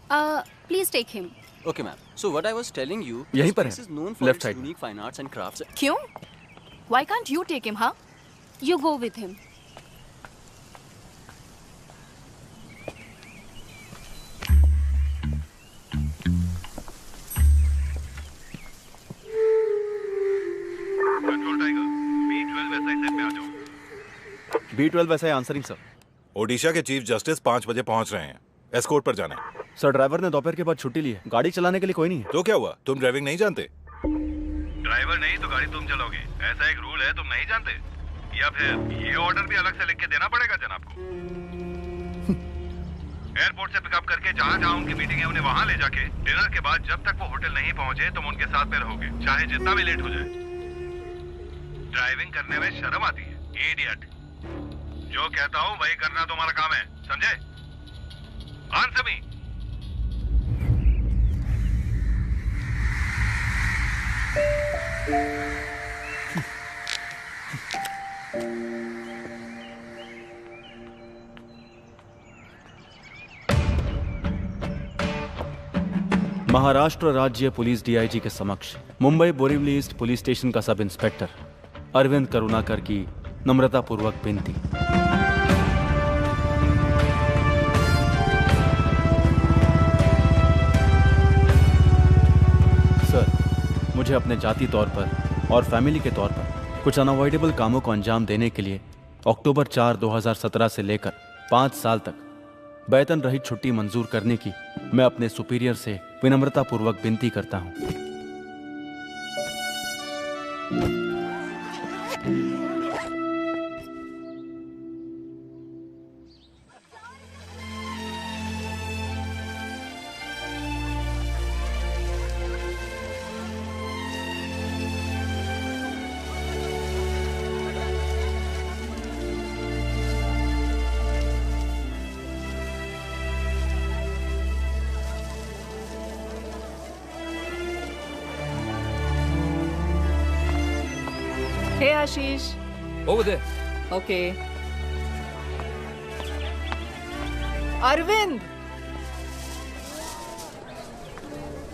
Please take him. Okay, ma'am. So what I was telling you, यहीं this पर place है, is known for left its side. unique fine arts and crafts. क्यों? Why can't you take him, huh? You go with him. Control tiger, B12 वैसा ही set में आ जाओ। B12 वैसा ही answering sir. Odisha के chief justice 5 बजे पहुंच रहे हैं। एस्कॉर्ट पर जाना है। सर, ड्राइवर ने दोपहर के बाद छुट्टी ली है। गाड़ी चलाने के लिए कोई नहीं है। तो क्या हुआ? तुम ड्राइविंग नहीं जानते? ड्राइवर नहीं तो गाड़ी तुम चलाओगे, ऐसा एक रूल है, तुम नहीं जानते? या फिर ये ऑर्डर भी अलग से लिख के देना पड़ेगा जनाब को? एयरपोर्ट से पिकअप करके जहाँ जहाँ उनकी मीटिंग है उन्हें वहाँ ले जाके डिनर के बाद जब तक वो होटल नहीं पहुँचे तुम उनके साथ में रहोगे, चाहे जितना भी लेट हो जाए। ड्राइविंग करने में शर्म आती है, इडियट। जो कहता हूँ वही करना तुम्हारा काम है, समझे? Answer me. महाराष्ट्र राज्य पुलिस डीआईजी के समक्ष Mumbai Borivali east police station का सब इंस्पेक्टर अरविंद करुणाकर की नम्रतापूर्वक विनती। सर, मुझे अपने जाति तौर पर और फैमिली के तौर पर कुछ अनअवॉइडेबल कामों को अंजाम देने के लिए अक्टूबर 4, 2017 से लेकर 5 साल तक वेतन रहित छुट्टी मंजूर करने की मैं अपने सुपीरियर से विनम्रतापूर्वक विनती करता हूं। Hey Ashish. Over there. Okay. Arvind,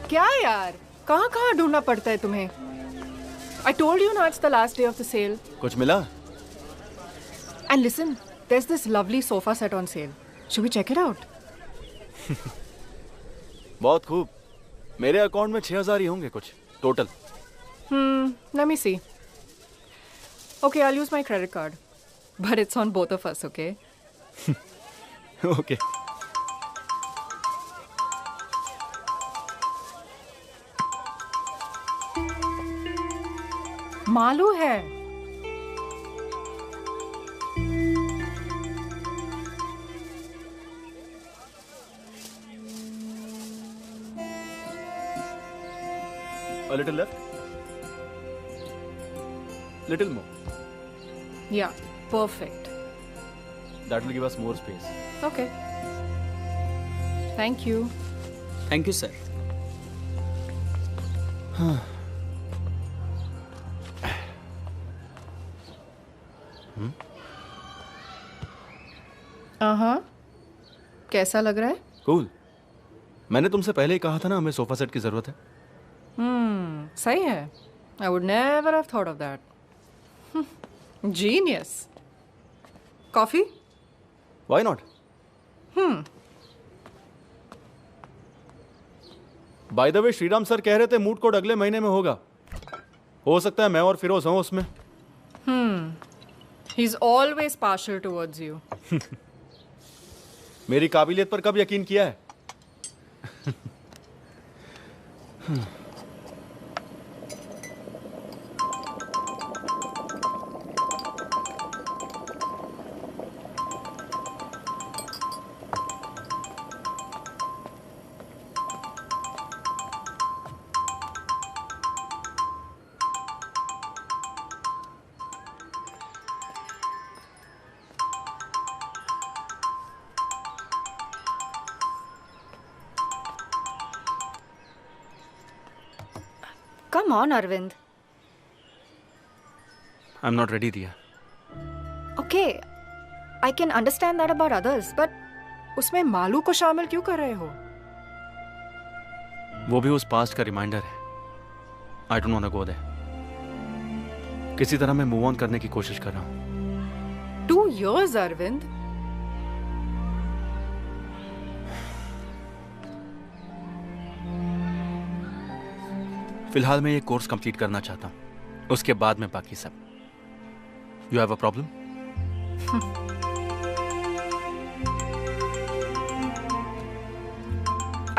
क्या यार, कहाँ कहाँ ढूंढना पड़ता है तुम्हें? I told you now it's the last day of the sale. कुछ मिला? And listen, there's this lovely sofa set on sale. Should we check it out? बहुत खूब। मेरे अकाउंट में 6,000 ही होंगे कुछ total. Let me see. Okay, I'll use my credit card. But it's on both of us, okay? Okay. Malu है। A little left. Little more. Yeah, perfect. That will give us more space. Okay. Thank you. Thank you sir. कैसा लग रहा है? Cool. मैंने तुमसे पहले ही कहा था ना हमें सोफा सेट की जरूरत है। सही है। I would never have thought of that. Genius. Coffee? Why not? By the way Shriram sir कह रहे थे मूड कोड अगले महीने में होगा। हो सकता है मैं और फिरोज हूं उसमें। He's always partial towards you. मेरी काबिलियत पर कब यकीन किया है? Come on, Arvind. I'm not ready, Diya. Okay, I can understand that about others, but उसमें मालू को शामिल क्यों कर रहे हो? वो भी उस पास्ट का रिमाइंडर है। I don't wanna go there. किसी तरह मैं मूव ऑन करने की कोशिश कर रहा हूँ। 2 years, Arvind. फिलहाल मैं ये कोर्स कंप्लीट करना चाहता हूँ, उसके बाद में बाकी सब। You have a problem?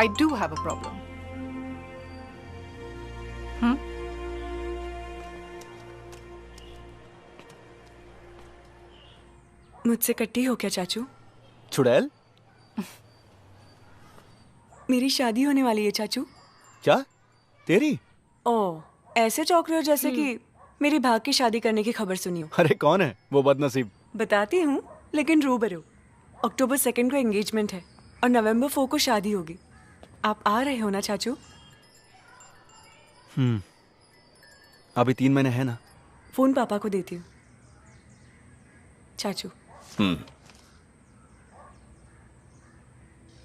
I do have a problem. मुझसे कट्टी हो क्या चाचू? चुड़ैल? मेरी शादी होने वाली है चाचू। क्या? तेरी? ओह, ऐसे चौंक रहे हो जैसे कि मेरी भाग की शादी करने की खबर सुनी हो। अरे कौन है वो बदनसीब? बताती हूँ, लेकिन रूबरू। अक्टूबर 2 को एंगेजमेंट है और नवंबर 4 को शादी होगी। आप आ रहे हो ना चाचू? अभी 3 महीने है ना। फोन पापा को देती हूँ। चाचू।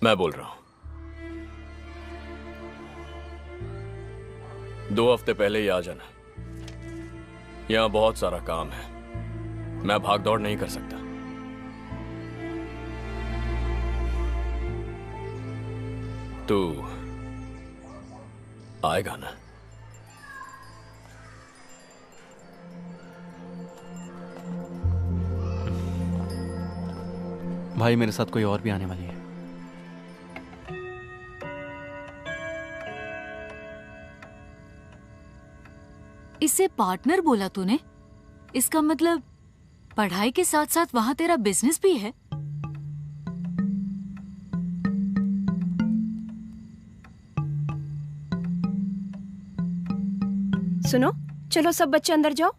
मैं बोल रहा हूं। 2 हफ्ते पहले ही आ जाना। यहां बहुत सारा काम है, मैं भाग दौड़ नहीं कर सकता। तू आएगा ना? भाई मेरे साथ कोई और भी आने वाली है। इसे पार्टनर बोला तूने? इसका मतलब पढ़ाई के साथ साथ वहां तेरा बिजनेस भी है? सुनो, चलो सब बच्चे अंदर जाओ।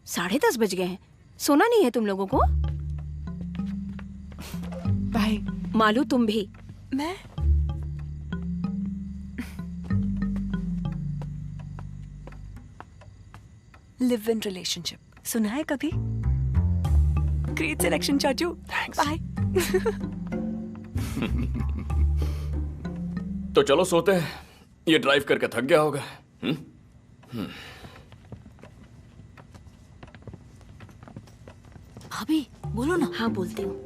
10:30 बज गए हैं। सोना नहीं है तुम लोगों को? भाई मालू तुम भी। मैं लिव इन रिलेशनशिप सुना है कभी? ग्रेट सिलेक्शन चाचू। बाय। तो चलो सोते हैं, ये ड्राइव करके थक गया होगा। भाभी बोलो ना। हाँ बोलती हूँ।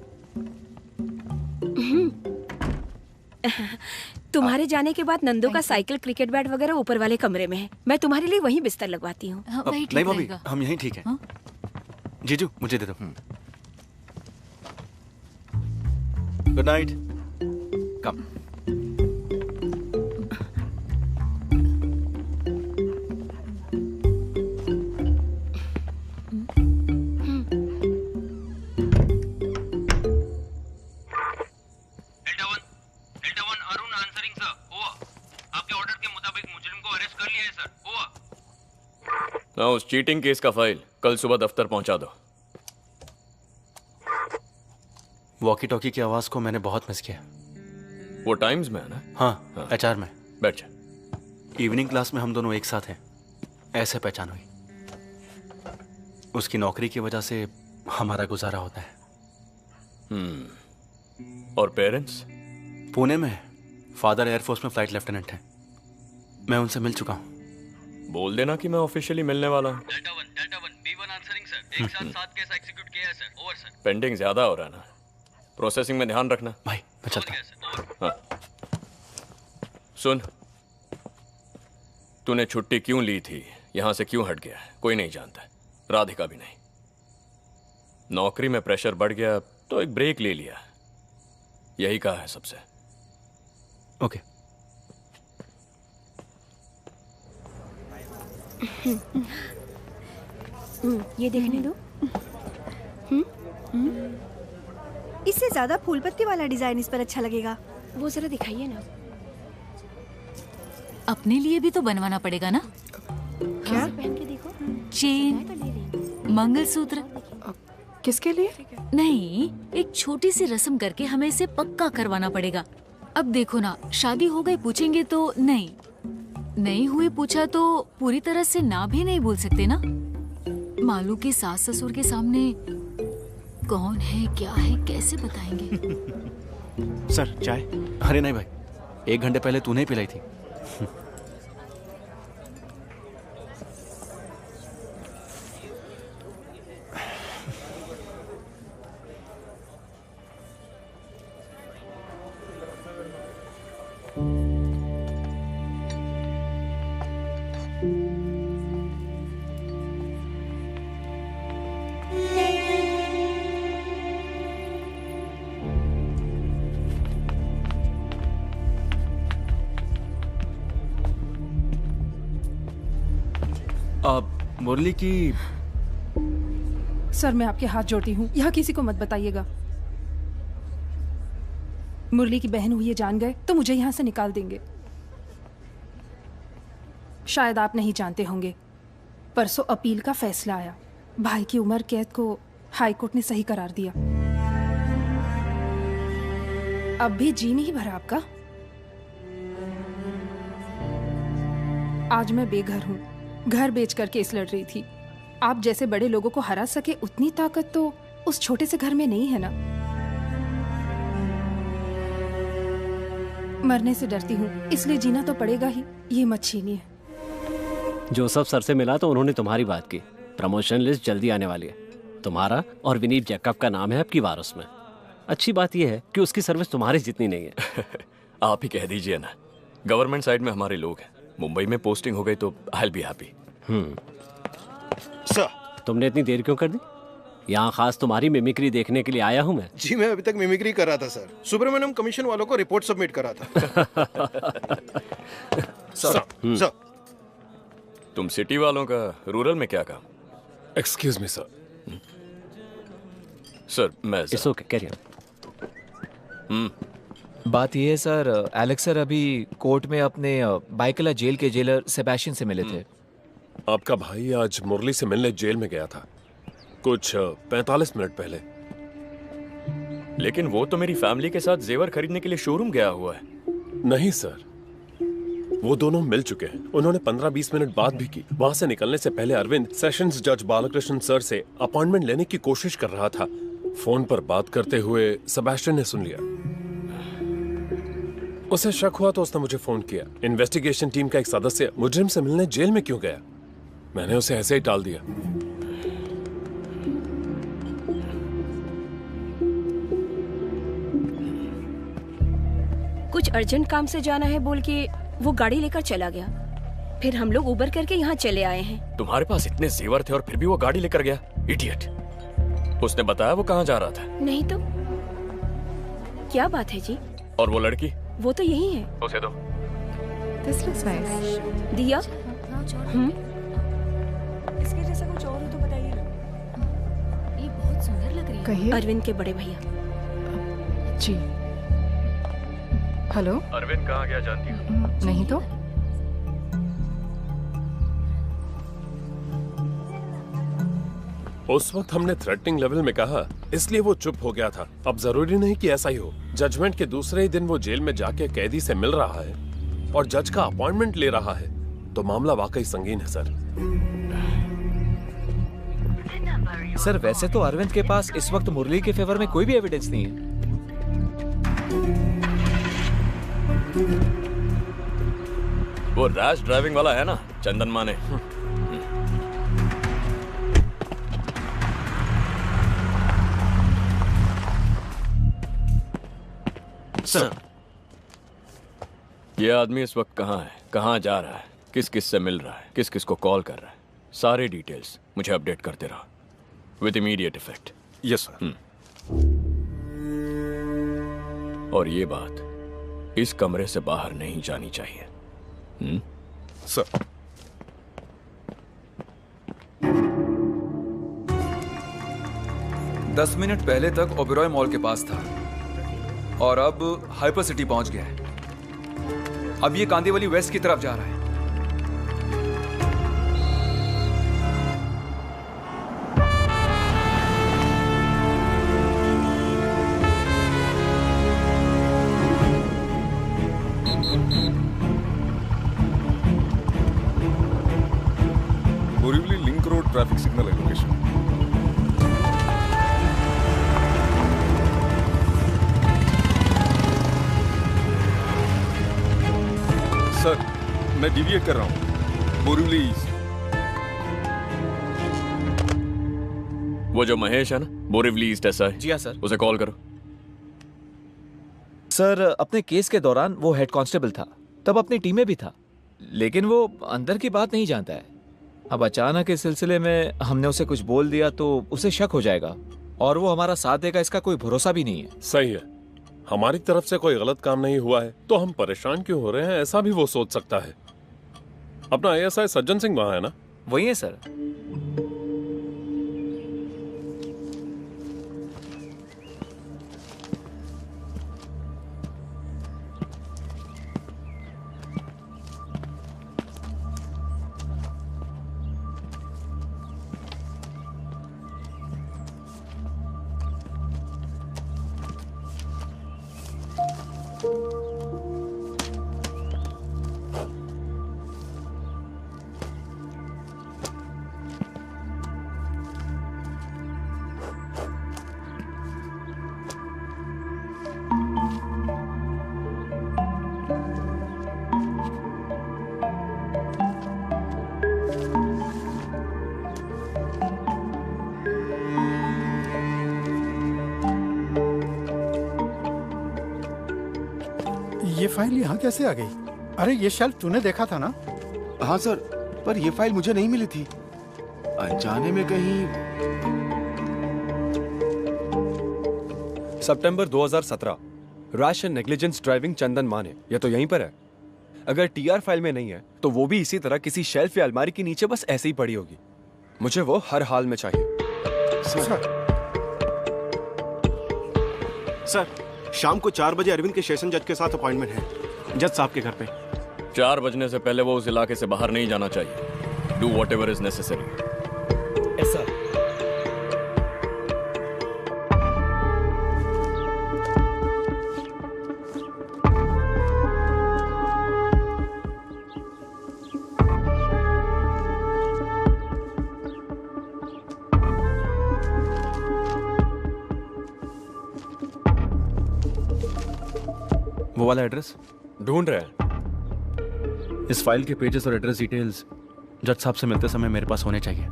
तुम्हारे जाने के बाद नंदू का साइकिल, क्रिकेट बैट वगैरह ऊपर वाले कमरे में है। मैं तुम्हारे लिए वहीं बिस्तर लगवाती हूँ। नहीं भाभी, हम यहीं ठीक हैं। जीजू मुझे दे दो। Good night. कम। उस चीटिंग केस का फाइल कल सुबह दफ्तर पहुंचा दो। वॉकी टॉकी की आवाज को मैंने बहुत मिस किया। वो टाइम्स में है ना? हाँ, एचआर में। बैठ जा। इवनिंग क्लास में हम दोनों एक साथ हैं, ऐसे पहचान हुई। उसकी नौकरी की वजह से हमारा गुजारा होता है। और पेरेंट्स? पुणे में। फादर एयरफोर्स में फ्लाइट लेफ्टिनेंट हैं। मैं उनसे मिल चुका हूँ। बोल देना कि मैं ऑफिशियली मिलने वाला हूँ। पेंडिंग ज्यादा हो रहा है ना, प्रोसेसिंग में ध्यान रखना। भाई मैं चलता हूँ। हाँ। सुन, तूने छुट्टी क्यों ली थी, यहां से क्यों हट गया, कोई नहीं जानता, राधिका भी नहीं। नौकरी में प्रेशर बढ़ गया तो एक ब्रेक ले लिया, यही कहा है सबसे। ओके। ये देखने दो। इससे ज्यादा फूल पत्ती वाला डिजाइन इस पर अच्छा लगेगा। वो जरा दिखाइए ना। अपने लिए भी तो बनवाना पड़ेगा ना। क्या? पहन के देखो। चेन, मंगलसूत्र। किसके लिए? नहीं, एक छोटी सी रस्म करके हमें इसे पक्का करवाना पड़ेगा। अब देखो ना, शादी हो गई पूछेंगे तो नहीं हुई पूछा तो पूरी तरह से ना भी नहीं बोल सकते ना। मालू के सास ससुर के सामने कौन है क्या है कैसे बताएंगे। सर चाय? अरे नहीं भाई, 1 घंटे पहले तूने ही पिलाई थी। मुरली की। सर मैं आपके हाथ जोड़ती हूँ, यहाँ किसी को मत बताइएगा। मुरली की बहन हुई है जान गए तो मुझे यहाँ से निकाल देंगे। शायद आप नहीं जानते होंगे, परसों अपील का फैसला आया। भाई की उम्र कैद को हाई कोर्ट ने सही करार दिया। अब भी जी नहीं भरा आपका? आज मैं बेघर हूँ, घर बेच कर केस लड़ रही थी। आप जैसे बड़े लोगों को हरा सके उतनी ताकत तो उस छोटे से घर में नहीं है ना। मरने से डरती हूँ, इसलिए जीना तो पड़ेगा ही। ये मत छीनिए। जोसेफ सर से मिला तो उन्होंने तुम्हारी बात की। प्रमोशन लिस्ट जल्दी आने वाली है। तुम्हारा और विनीत जैकब का नाम है आपकी वार उसमें। अच्छी बात यह है कि उसकी सर्विस तुम्हारी जितनी नहीं है। आप ही कह दीजिए ना, गवर्नमेंट साइड में हमारे लोग हैं। मुंबई में पोस्टिंग हो गई तो I will be happy. Sir, तुमने इतनी देर क्यों कर दी? यहाँ खास तुम्हारी मिमिक्री देखने के लिए आया हूँ मैं। जी मैं अभी तक मिमिक्री कर रहा था सर। सुब्रमण्यम कमीशन वालों को रिपोर्ट सबमिट करा था। सर, तुम सिटी वालों का रूरल में क्या काम? Excuse me sir. सर मैं इट्स ओके, कैरी ऑन। बात यह है सर, एलेक्स सर अभी कोर्ट में अपने बाइकला जेल के जेलर सेबेस्टियन से मिले थे। आपका भाई आज मुरली से मिलने जेल में गया था कुछ 45 मिनट पहले। लेकिन वो तो मेरी फैमिली के साथ जेवर खरीदने के लिए शोरूम गया हुआ है। नहीं सर, वो दोनों मिल चुके हैं। उन्होंने 15-20 मिनट बात भी की। वहां से निकलने से पहले अरविंद सेशंस जज बालकृष्ण सर से अपॉइंटमेंट लेने की कोशिश कर रहा था। फोन पर बात करते हुए सेबेस्टियन ने सुन लिया। उसे शक हुआ तो उसने मुझे फोन किया। इन्वेस्टिगेशन टीम का एक सदस्य मुजरिम से मिलने जेल में क्यों गया? मैंने उसे ऐसे ही टाल दिया। कुछ अर्जेंट काम से जाना है बोल के वो गाड़ी लेकर चला गया। फिर हम लोग उबर करके यहाँ चले आए हैं। तुम्हारे पास इतने जेवर थे और फिर भी वो गाड़ी लेकर गया? इडियट। उसने बताया वो कहाँ जा रहा था? नहीं तो क्या बात है जी? और वो लड़की? वो तो यही है। उसे दो। This looks nice. दिया? इसके जैसा कुछ और हो तो बताइए ना। ये बहुत सुंदर लग रही है। कहिए। अरविंद के बड़े भैया। जी। हेलो। अरविंद कहाँ गया जानती हो? नहीं तो। उस वक्त हमने थ्रेटनिंग लेवल में कहा, इसलिए वो चुप हो गया था। अब जरूरी नहीं कि ऐसा ही हो। जजमेंट के दूसरे ही दिन वो जेल में जाके कैदी से मिल रहा है और जज का अपॉइंटमेंट ले रहा है, तो मामला वाकई संगीन है सर। सर वैसे तो अरविंद के पास इस वक्त मुरली के फेवर में कोई भी एविडेंस नहीं है। वो रैश ड्राइविंग वाला है ना, चंदन माने। सर, ये आदमी इस वक्त कहाँ है, कहाँ जा रहा है, किस किस से मिल रहा है, किस किस को कॉल कर रहा है, सारे डिटेल्स मुझे अपडेट करते रहो with immediate effect. Yes sir. और ये बात इस कमरे से बाहर नहीं जानी चाहिए। सर। दस मिनट पहले तक ओबेरॉय मॉल के पास था और अब हाइपर सिटी पहुंच गया है। अब ये कांदीवली वेस्ट की तरफ जा रहा है। Borivali link road traffic signal है लोकेशन। सर, मैं डिविएट कर रहा हूँ बोरीवली ईस्ट। वो जो महेश है ना, बोरीवली ईस्ट ऐसा है। जी हाँ सर। उसे कॉल करो। सर अपने केस के दौरान वो हेड कांस्टेबल था, तब अपनी टीम में भी था, लेकिन वो अंदर की बात नहीं जानता है। अब अचानक इस सिलसिले में हमने उसे कुछ बोल दिया तो उसे शक हो जाएगा और वो हमारा साथ देगा, इसका कोई भरोसा भी नहीं है। सही है, हमारी तरफ से कोई गलत काम नहीं हुआ है तो हम परेशान क्यों हो रहे हैं, ऐसा भी वो सोच सकता है। अपना ASI सज्जन सिंह वहां है ना? वही है सर। ये फाइल यहाँ कैसे आ गई? अरे ये शेल्फ तूने देखा था ना? हाँ सर, पर ये फाइल मुझे नहीं मिली थी। अनजाने में कहीं। सितंबर 2017, रैश एंड नेग्लिजेंस ड्राइविंग चंदन माने, ये तो यहीं पर है। अगर TR फाइल में नहीं है तो वो भी इसी तरह किसी शेल्फ या अलमारी के नीचे बस ऐसे ही पड़ी होगी। मुझे वो हर हाल में चाहिए। सर, शाम को 4 बजे अरविंद के सेशन जज के साथ अपॉइंटमेंट है, जज साहब के घर पे। 4 बजने से पहले वो उस इलाके से बाहर नहीं जाना चाहिए। Do whatever is necessary. ऐसा वो वाला एड्रेस ढूंढ रहे हैं। इस फाइल के पेजेस और एड्रेस डिटेल्स जज साहब से मिलते समय मेरे पास होने चाहिए,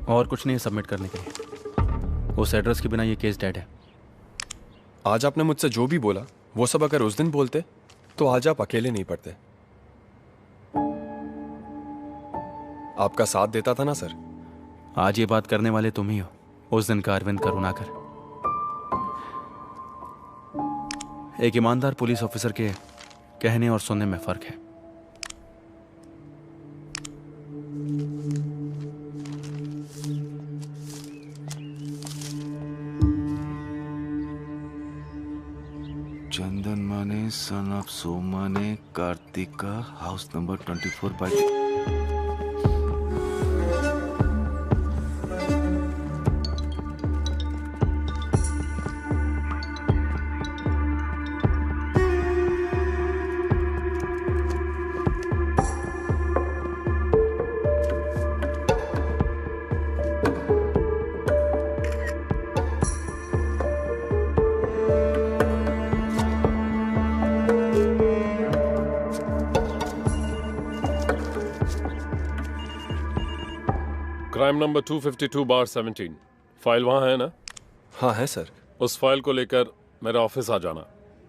और कुछ नहीं सबमिट करने के लिए। उस एड्रेस के बिना ये केस डेड है। आज आपने मुझसे जो भी बोला वो सब अगर उस दिन बोलते तो आज आप अकेले नहीं पड़ते। आपका साथ देता था ना सर। आज ये बात करने वाले तुम ही हो, उस दिन का अरविंद करुणाकर। एक ईमानदार पुलिस ऑफिसर के कहने और सुनने में फर्क है। चंदन माने सन ऑफ सोमा ने Kartika, house number 24 by crime number 252/17 file वहाँ है ना? हाँ है सर। उस फाइल को लेकर मेरे ऑफिस आ जाना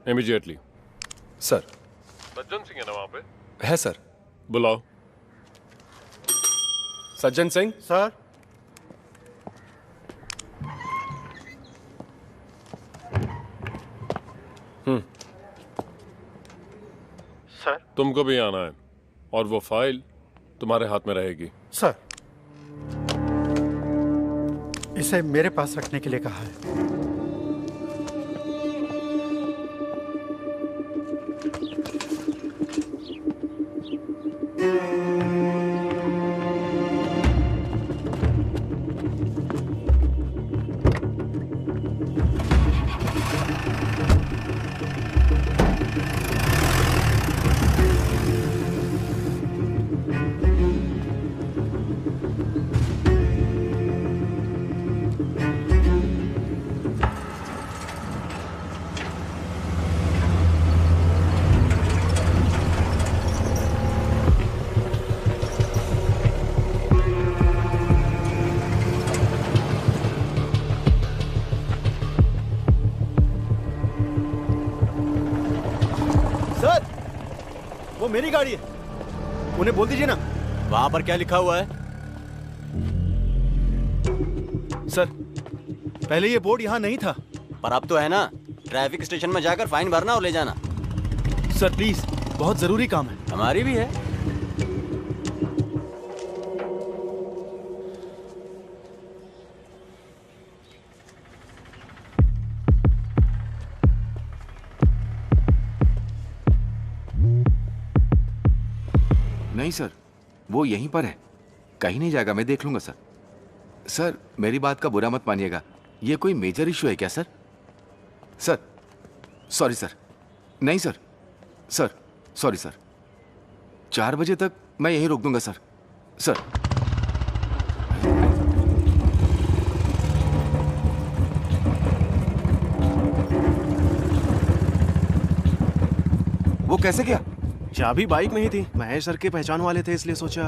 इमीडिएटली। सर। सज्जन सिंह है ना वहाँ पे? है सर। बुलाओ। सज्जन सिंह। सर। सर। तुमको भी आना है और वो फाइल तुम्हारे हाथ में रहेगी। सर, इसे मेरे पास रखने के लिए कहा है। वो मेरी गाड़ी है, उन्हें बोल दीजिए ना। वहां पर क्या लिखा हुआ है? सर, पहले ये बोर्ड यहाँ नहीं था। पर अब तो है ना। ट्रैफिक स्टेशन में जाकर फाइन भरना और ले जाना। सर प्लीज, बहुत जरूरी काम है। हमारी भी है। नहीं सर, वो यहीं पर है, कहीं नहीं जाएगा, मैं देख लूंगा सर। सर मेरी बात का बुरा मत मानिएगा, ये कोई मेजर इशू है क्या सर? Sir sorry sir. नहीं सर, सर सॉरी सर। 4 बजे तक मैं यहीं रोक दूंगा सर। सर वो कैसे किया? चाबी बाइक में ही थी, महेश सर के पहचान वाले थे इसलिए सोचा।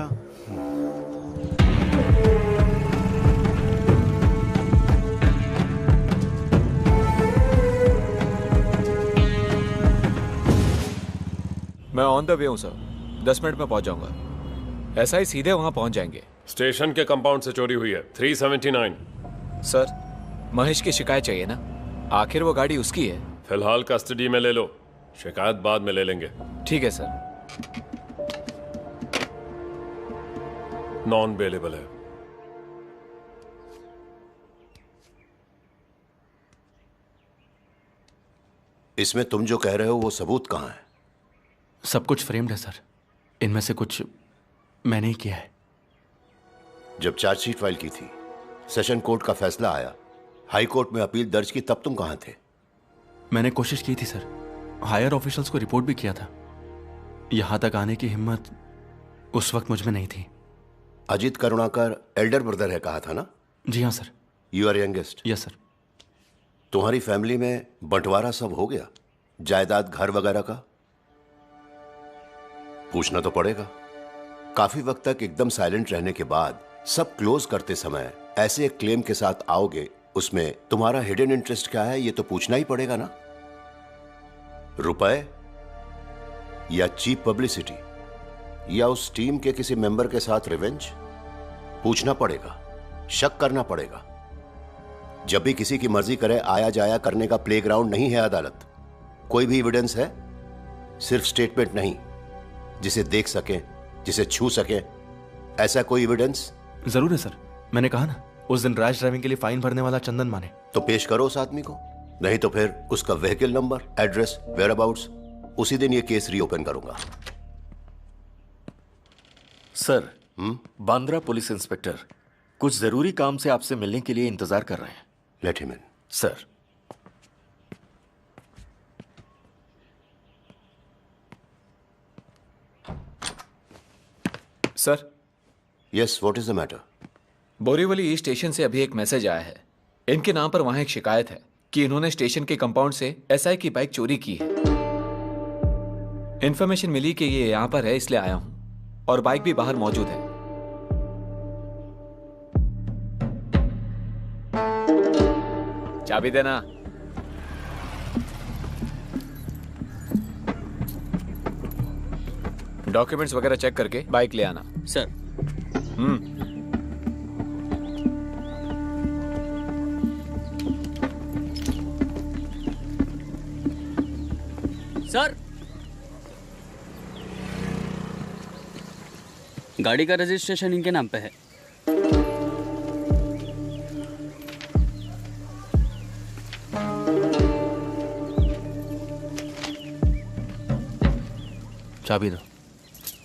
मैं ऑन द वे हूं सर, 10 मिनट में पहुंच जाऊंगा। ऐसा ही सीधे वहां पहुंच जाएंगे। स्टेशन के कंपाउंड से चोरी हुई है 379। सर महेश की शिकायत चाहिए ना, आखिर वो गाड़ी उसकी है। फिलहाल कस्टडी में ले लो, शिकायत बाद में ले लेंगे। ठीक है सर। नॉन बेलेबल है। इसमें तुम जो कह रहे हो वो सबूत कहाँ है? सब कुछ फ्रेम्ड है सर, इनमें से कुछ मैंने ही किया है। जब चार्जशीट फाइल की थी, सेशन कोर्ट का फैसला आया, हाई कोर्ट में अपील दर्ज की, तब तुम कहाँ थे? मैंने कोशिश की थी सर, हायर ऑफिशियल्स को रिपोर्ट भी किया था। यहां तक आने की हिम्मत उस वक्त मुझ में नहीं थी। अजीत करुणाकर एल्डर ब्रदर है कहा था ना? जी हाँ sir. You are youngest? Yes sir. तुम्हारी फैमिली में बंटवारा सब हो गया, जायदाद घर वगैरह का? पूछना तो पड़ेगा। काफी वक्त तक एकदम साइलेंट रहने के बाद सब क्लोज करते समय ऐसे एक क्लेम के साथ आओगे, उसमें तुम्हारा हिडन इंटरेस्ट क्या है ये तो पूछना ही पड़ेगा ना। रुपए या चीप पब्लिसिटी या उस टीम के किसी मेंबर के साथ रिवेंज? पूछना पड़ेगा, शक करना पड़ेगा। जब भी किसी की मर्जी करे आया जाया करने का प्लेग्राउंड नहीं है अदालत। कोई भी एविडेंस है, सिर्फ स्टेटमेंट नहीं, जिसे देख सके, जिसे छू सके, ऐसा कोई एविडेंस? जरूर है सर, मैंने कहा ना उस दिन रैश ड्राइविंग के लिए फाइन भरने वाला चंदन माने। तो पेश करो उस आदमी को, नहीं तो फिर उसका व्हीकल नंबर, एड्रेस, वेयरअबाउट्स, उसी दिन ये केस रीओपन करूंगा। सर, बांद्रा पुलिस इंस्पेक्टर कुछ जरूरी काम से आपसे मिलने के लिए इंतजार कर रहे हैं। Let him in. Sir. Sir. Yes, what is the matter? Borivali east station से अभी एक मैसेज आया है। इनके नाम पर वहां एक शिकायत है कि इन्होंने स्टेशन के कंपाउंड से एसआई की बाइक चोरी की है। इन्फॉर्मेशन मिली कि ये यहां पर है, इसलिए आया हूं, और बाइक भी बाहर मौजूद है। चाबी देना। डॉक्यूमेंट्स वगैरह चेक करके बाइक ले आना। सर। सर, गाड़ी का रजिस्ट्रेशन इनके नाम पे है। चाबी दो।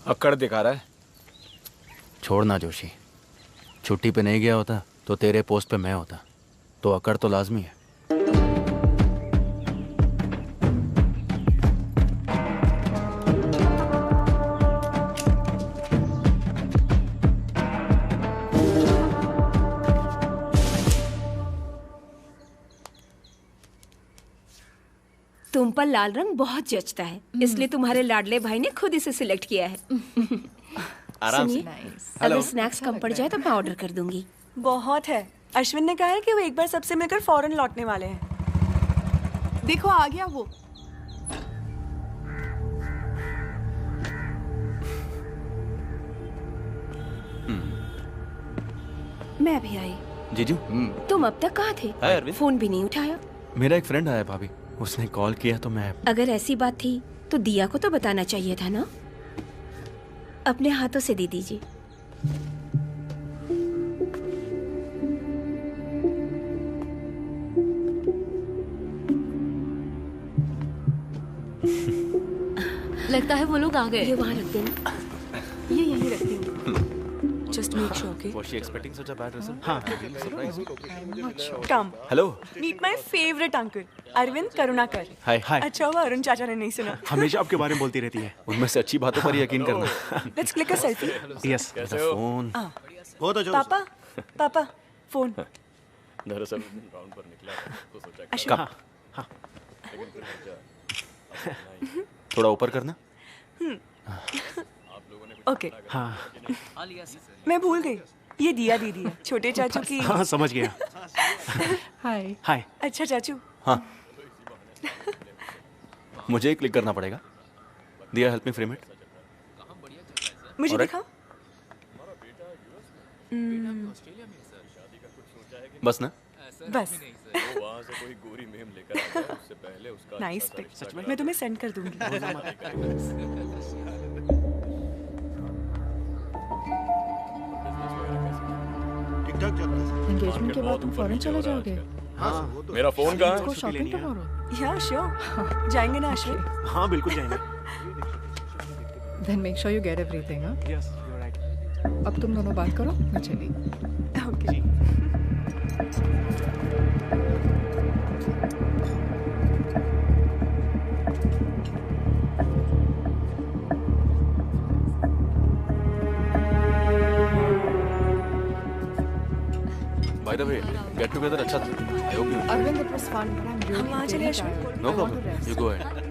अक्कड़ दिखा रहा है। छोड़ना जोशी, छुट्टी पे नहीं गया होता तो तेरे पोस्ट पे मैं होता, तो अकड़ तो लाजमी है। तुम पर लाल रंग बहुत जचता है, इसलिए तुम्हारे लाडले भाई ने खुद इसे सिलेक्ट किया है। आराम से। सुनिए, अगर स्नैक्स कम पड़ जाए तो मैं ऑर्डर कर दूंगी। बहुत है। अश्विन ने कहा है कि वो एक बार सबसे मिलकर फौरन लौटने वाले हैं। देखो आ गया वो। मैं भी आई। जीजू। तुम अब तक कहाँ थे? हाय अरविंद। फोन भी नहीं उठाया। मेरा एक फ्रेंड आया भाभी, उसने कॉल किया तो मैं। अगर ऐसी बात थी तो दिया को तो बताना चाहिए था ना। अपने हाथों से दे दीजिए। लगता है वो लोग आ गए। ये वहाँ रख देना। ये यहीं रख देंगे। Just make sure, okay? Was she expecting such a bad result? हाँ। Really surprised. Come. Hello. Meet my favorite uncle, Arvind Karunakar. Hi. Hi. अच्छा हुआ अरुण चाचा ने नहीं सुना। हमेशा आपके बारे में बोलती रहती है। उनमें से अच्छी बातों पर यकीन करना। Let's click a selfie. Yes. The phone. हो तो जो। पापा, फोन। दरअसल राउंड पर निकला तो सोचा अश्विन। हाँ। थोड़ा ऊपर करना। ओके। हाँ। मैं भूल गई, ये दिया दीदी है, छोटे चाचू की। हाँ समझ गया। हाय। हाय। अच्छा चाचू। हाँ। मुझे ही क्लिक करना पड़ेगा। दिया हेल्प मी फ्रेम इट। मुझे दिखा। बस ना। बस। वहाँ से कोई गोरी मेम लेकर आ गया, उससे पहले उसका नाइस पिक। मैं तुम्हें सेंड कर दूंगी। ठीक-ठाक चल रहा है। एंगेजमेंट के बाद तुम फौरन चले जाओगे? हाँ। मेरा फोन कहाँ है? Shopping tomorrow. या श्योर। जाएंगे ना अश्विन? हाँ बिल्कुल जाएंगे। Then make sure you get everything, हाँ? Yes, you're right. अब तुम दोनों बात करो, मैं चली। Okay. By the way, get together अच्छा था। I hope you. Arvind, it was fun, but I'm really हम वहाँ चले Ashwin. No problem. You go ahead.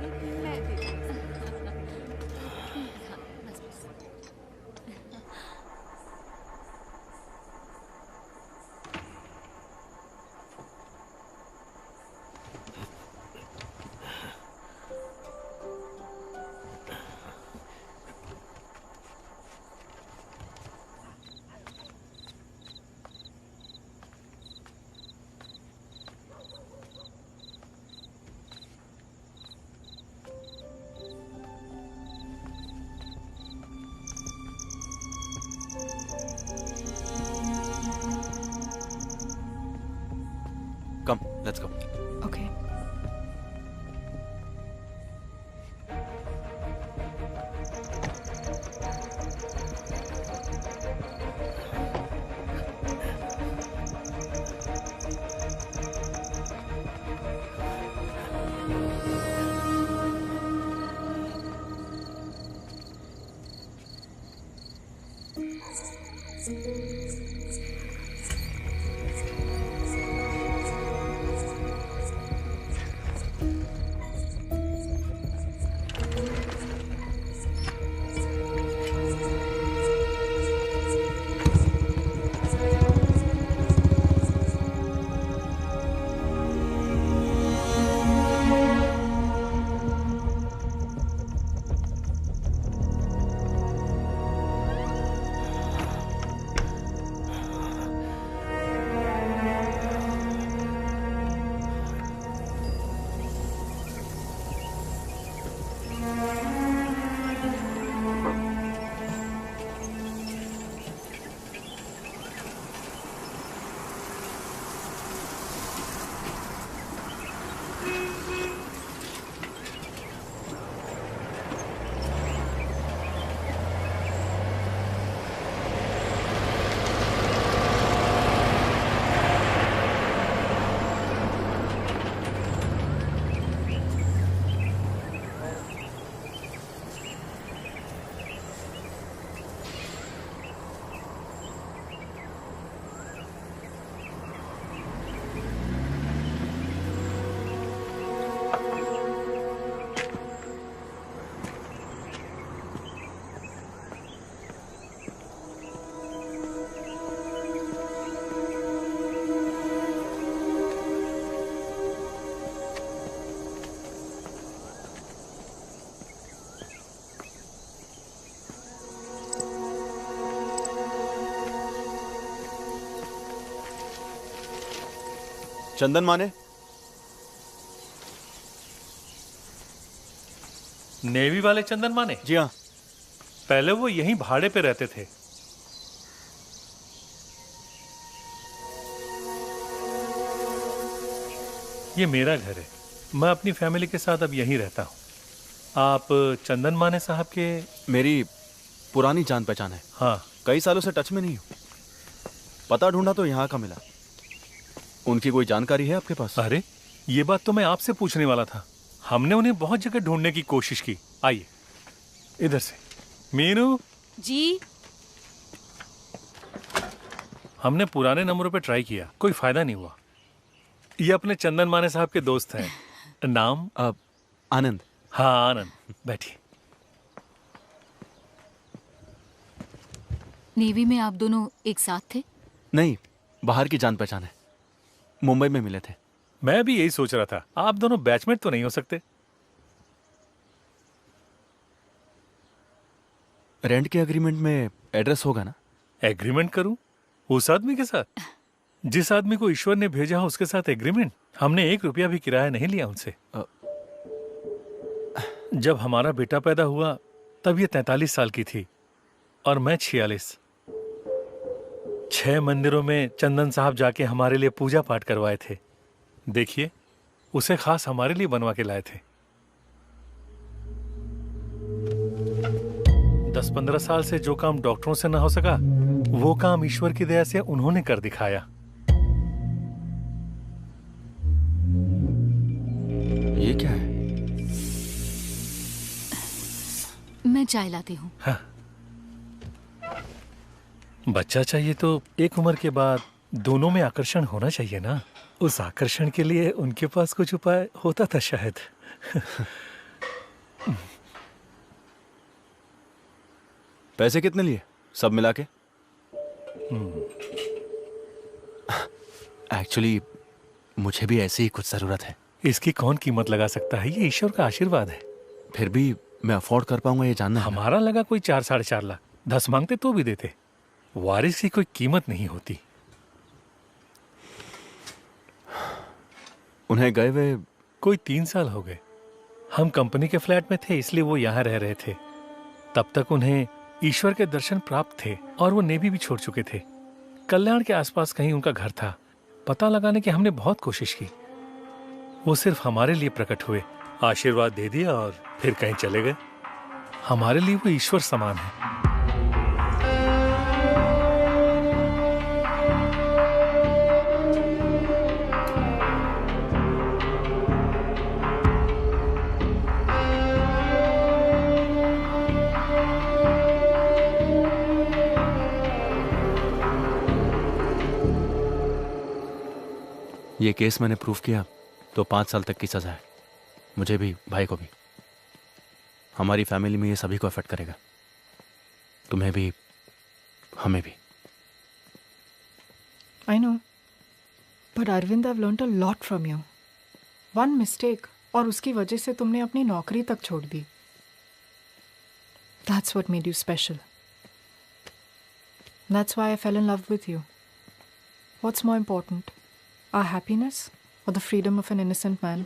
Come, let's go. Okay. चंदन माने? नेवी वाले चंदन माने? जी हाँ। पहले वो यहीं भाड़े पे रहते थे। ये मेरा घर है। मैं अपनी फैमिली के साथ अब यहीं रहता हूँ। आप चंदन माने साहब के? मेरी पुरानी जान पहचान है। हाँ। कई सालों से टच में नहीं हूँ। पता ढूंढा तो यहाँ का मिला। उनकी कोई जानकारी है आपके पास? अरे ये बात तो मैं आपसे पूछने वाला था। हमने उन्हें बहुत जगह ढूंढने की कोशिश की। आइए इधर से। मीनू जी। हमने पुराने नंबरों पे ट्राई किया, कोई फायदा नहीं हुआ। ये अपने चंदन माने साहब के दोस्त हैं। नाम? आनंद। हाँ आनंद, बैठिए। नेवी में आप दोनों एक साथ थे? नहीं, बाहर की जान पहचान है। मुंबई में मिले थे। मैं भी यही सोच रहा था, आप दोनों बैचमेट तो नहीं हो सकते? रेंट के एग्रीमेंट में एड्रेस होगा ना? एग्रीमेंट करूं? उस आदमी के साथ? जिस आदमी को ईश्वर ने भेजा हो उसके साथ एग्रीमेंट? हमने 1 रुपया भी किराया नहीं लिया उनसे। जब हमारा बेटा पैदा हुआ तब ये 43 साल की थी और मैं 46। 6 मंदिरों में चंदन साहब जाके हमारे लिए पूजा पाठ करवाए थे। देखिए, उसे खास हमारे लिए बनवा के लाए थे। 10-15 साल से जो काम डॉक्टरों से ना हो सका, वो काम ईश्वर की दया से उन्होंने कर दिखाया। ये क्या है? मैं चाय लाती हूँ। हाँ। बच्चा चाहिए तो एक उम्र के बाद दोनों में आकर्षण होना चाहिए ना। उस आकर्षण के लिए उनके पास कुछ उपाय होता था शायद। पैसे कितने लिए सब मिला के? एक्चुअली मुझे भी ऐसी ही कुछ जरूरत है। इसकी कौन कीमत लगा सकता है? ये ईश्वर का आशीर्वाद है। फिर भी मैं अफोर्ड कर पाऊंगा ये जानना है। हमारा लगा कोई 4-4.5 लाख। 10 मांगते तो भी देते। वारिस की कोई कीमत नहीं होती। उन्हें गए हुए कोई 3 साल हो गए। हम कंपनी के फ्लैट में थे इसलिए वो यहाँ रह रहे थे। तब तक उन्हें ईश्वर के दर्शन प्राप्त थे और वो नेवी भी छोड़ चुके थे। कल्याण के आसपास कहीं उनका घर था। पता लगाने की हमने बहुत कोशिश की। वो सिर्फ हमारे लिए प्रकट हुए, आशीर्वाद दे दिया और फिर कहीं चले गए। हमारे लिए वो ईश्वर समान है। ये केस मैंने प्रूफ किया तो 5 साल तक की सजा है। मुझे भी, भाई को भी। हमारी फैमिली में ये सभी को अफेक्ट करेगा। तुम्हें भी, हमें भी। I know. But Arvind, I've learned a lot from you. One mistake और उसकी वजह से तुमने अपनी नौकरी तक छोड़ दी। That's what made you special. That's why I fell in love with you. What's more important? Our happiness or the freedom of an innocent man?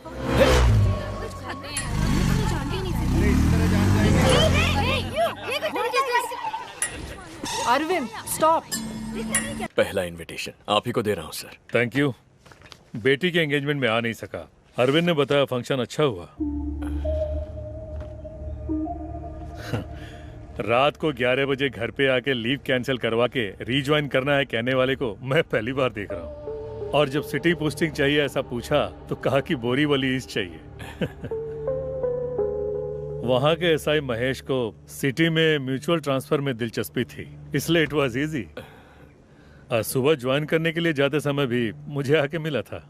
Arvind, stop! पहला इनविटेशन आप ही को दे रहा हूँ सर। Thank you. बेटी के engagement में आ नहीं सका। अरविंद ने बताया फंक्शन अच्छा हुआ। रात को 11 बजे घर पे आके लीव कैंसिल करवा के रीज्वाइन करना है कहने वाले को मैं पहली बार देख रहा हूँ। और जब सिटी पोस्टिंग चाहिए ऐसा पूछा तो कहा कि बोरीवली ईस्ट चाहिए। वहां के एसआई महेश को सिटी में म्यूचुअल ट्रांसफर में दिलचस्पी थी, इसलिए इट वाज इजी। सुबह ज्वाइन करने के लिए जाते समय भी मुझे आके मिला था।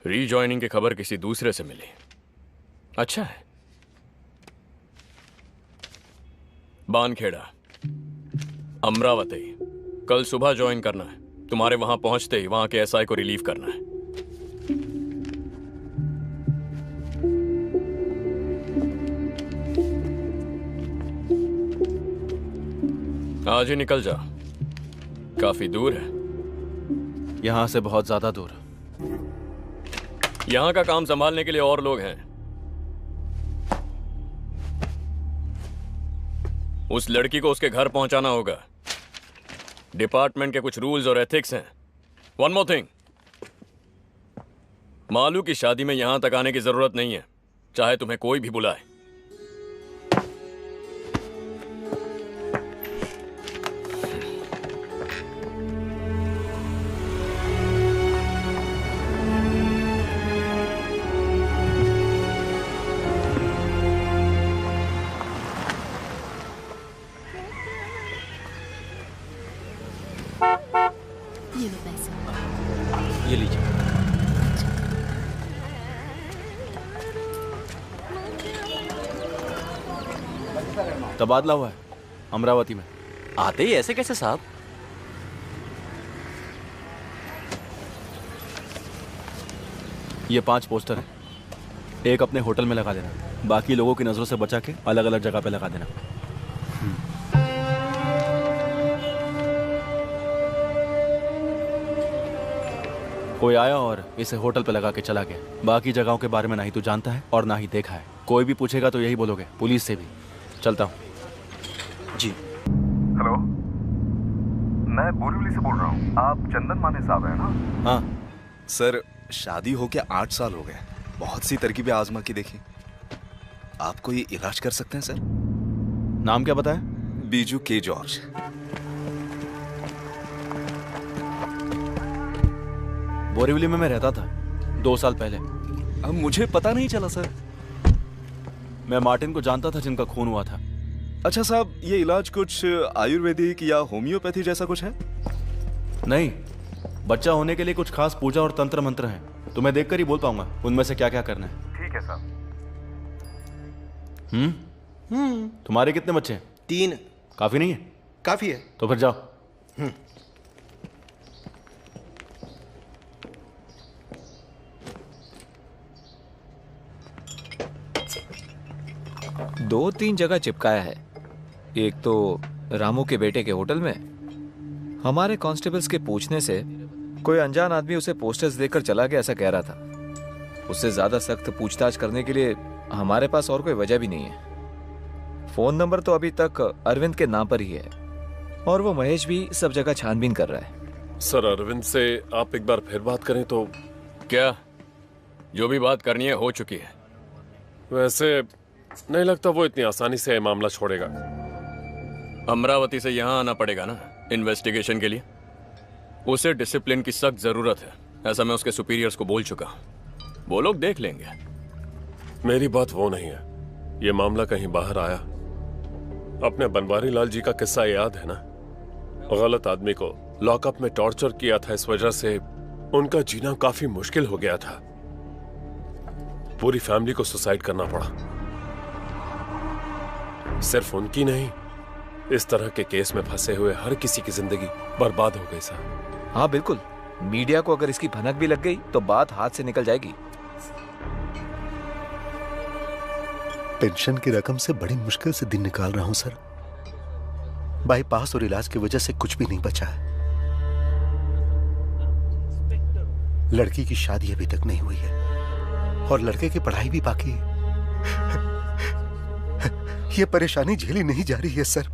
रीजॉइनिंग की खबर किसी दूसरे से मिली। अच्छा है। बानखेड़ा, अमरावती, कल सुबह ज्वाइन करना है। तुम्हारे वहां पहुंचते ही वहां के एसआई को रिलीव करना है। आज ही निकल जा, काफी दूर है। यहां से बहुत ज्यादा दूर। यहां का काम संभालने के लिए और लोग हैं। उस लड़की को उसके घर पहुंचाना होगा। डिपार्टमेंट के कुछ रूल्स और एथिक्स हैं। वन मोर थिंग, मालू की शादी में यहां तक आने की जरूरत नहीं है, चाहे तुम्हें कोई भी बुलाए। ये लो पैसे। ये लीजिए। तबादला हुआ है अमरावती में। आते ही ऐसे कैसे साहब? ये 5 पोस्टर है। एक अपने होटल में लगा देना, बाकी लोगों की नजरों से बचा के अलग अलग जगह पे लगा देना। कोई आया और इसे होटल पे लगा के चला गया। बाकी जगहों के बारे में ना ही तू जानता है और ना ही देखा है। कोई भी पूछेगा तो यही बोलोगे, पुलिस से भी। चलता हूँ जी। हेलो, मैं बोरीवली से बोल रहा हूँ। आप चंदन माने साहब हैं ना? हाँ सर, शादी होके 8 साल हो गए। बहुत सी तरकीबें आजमा की देखी। आप कोई इलाज कर सकते हैं सर? नाम क्या बताया? बीजू के जॉर्ज। बोरीवली में मैं रहता था 2 साल पहले। अब मुझे पता नहीं चला सर। मैं मार्टिन को जानता था जिनका खून हुआ था। अच्छा साहब, ये इलाज कुछ आयुर्वेदिक या होम्योपैथी जैसा कुछ है? नहीं, बच्चा होने के लिए कुछ खास पूजा और तंत्र मंत्र हैं। तुम्हें देखकर ही बोल पाऊंगा उनमें से क्या क्या करना है। ठीक है साहब। तुम्हारे कितने बच्चे हैं? 3। काफी नहीं है? काफी है। तो फिर जाओ। दो तीन जगह चिपकाया है। एक तो रामू के बेटे के होटल में। हमारे कांस्टेबल्स के पूछने से कोई अनजान आदमी उसे पोस्टर्स देकर चला गया, ऐसा कह रहा था। उससे ज्यादा सख्त पूछताछ करने के लिए हमारे पास और कोई वजह भी नहीं है। फोन नंबर तो अभी तक अरविंद के नाम पर ही है और वो महेश भी सब जगह छानबीन कर रहा है। सर, अरविंद से आप एक बार फिर बात करें तो। क्या? जो भी बात करनी है हो चुकी है। वैसे नहीं लगता वो इतनी आसानी से मामला छोड़ेगा। अमरावती से यहाँ आना पड़ेगा ना इन्वेस्टिगेशन के लिए। उसे डिसिप्लिन की सख्त जरूरत है, ऐसा मैं उसके सुपीरियर्स को बोल चुका हूं। वो लोग देख लेंगे। मेरी बात वो नहीं है, ये मामला कहीं बाहर आया। अपने बनवारी लाल जी का किस्सा याद है ना? गलत आदमी को लॉकअप में टॉर्चर किया था, इस वजह से उनका जीना काफी मुश्किल हो गया था। पूरी फैमिली को सुसाइड करना पड़ा। सिर्फ उनकी नहीं, इस तरह के केस में फंसे हुए हर किसी की जिंदगी बर्बाद हो गई सर। हाँ बिल्कुल, मीडिया को अगर इसकी भनक भी लग गई तो बात हाथ से निकल जाएगी। पेंशन की रकम से बड़ी मुश्किल से दिन निकाल रहा हूं सर। बाईपास और इलाज की वजह से कुछ भी नहीं बचा है। लड़की की शादी अभी तक नहीं हुई है और लड़के की पढ़ाई भी बाकी है। यह परेशानी झेली नहीं जा रही है सर।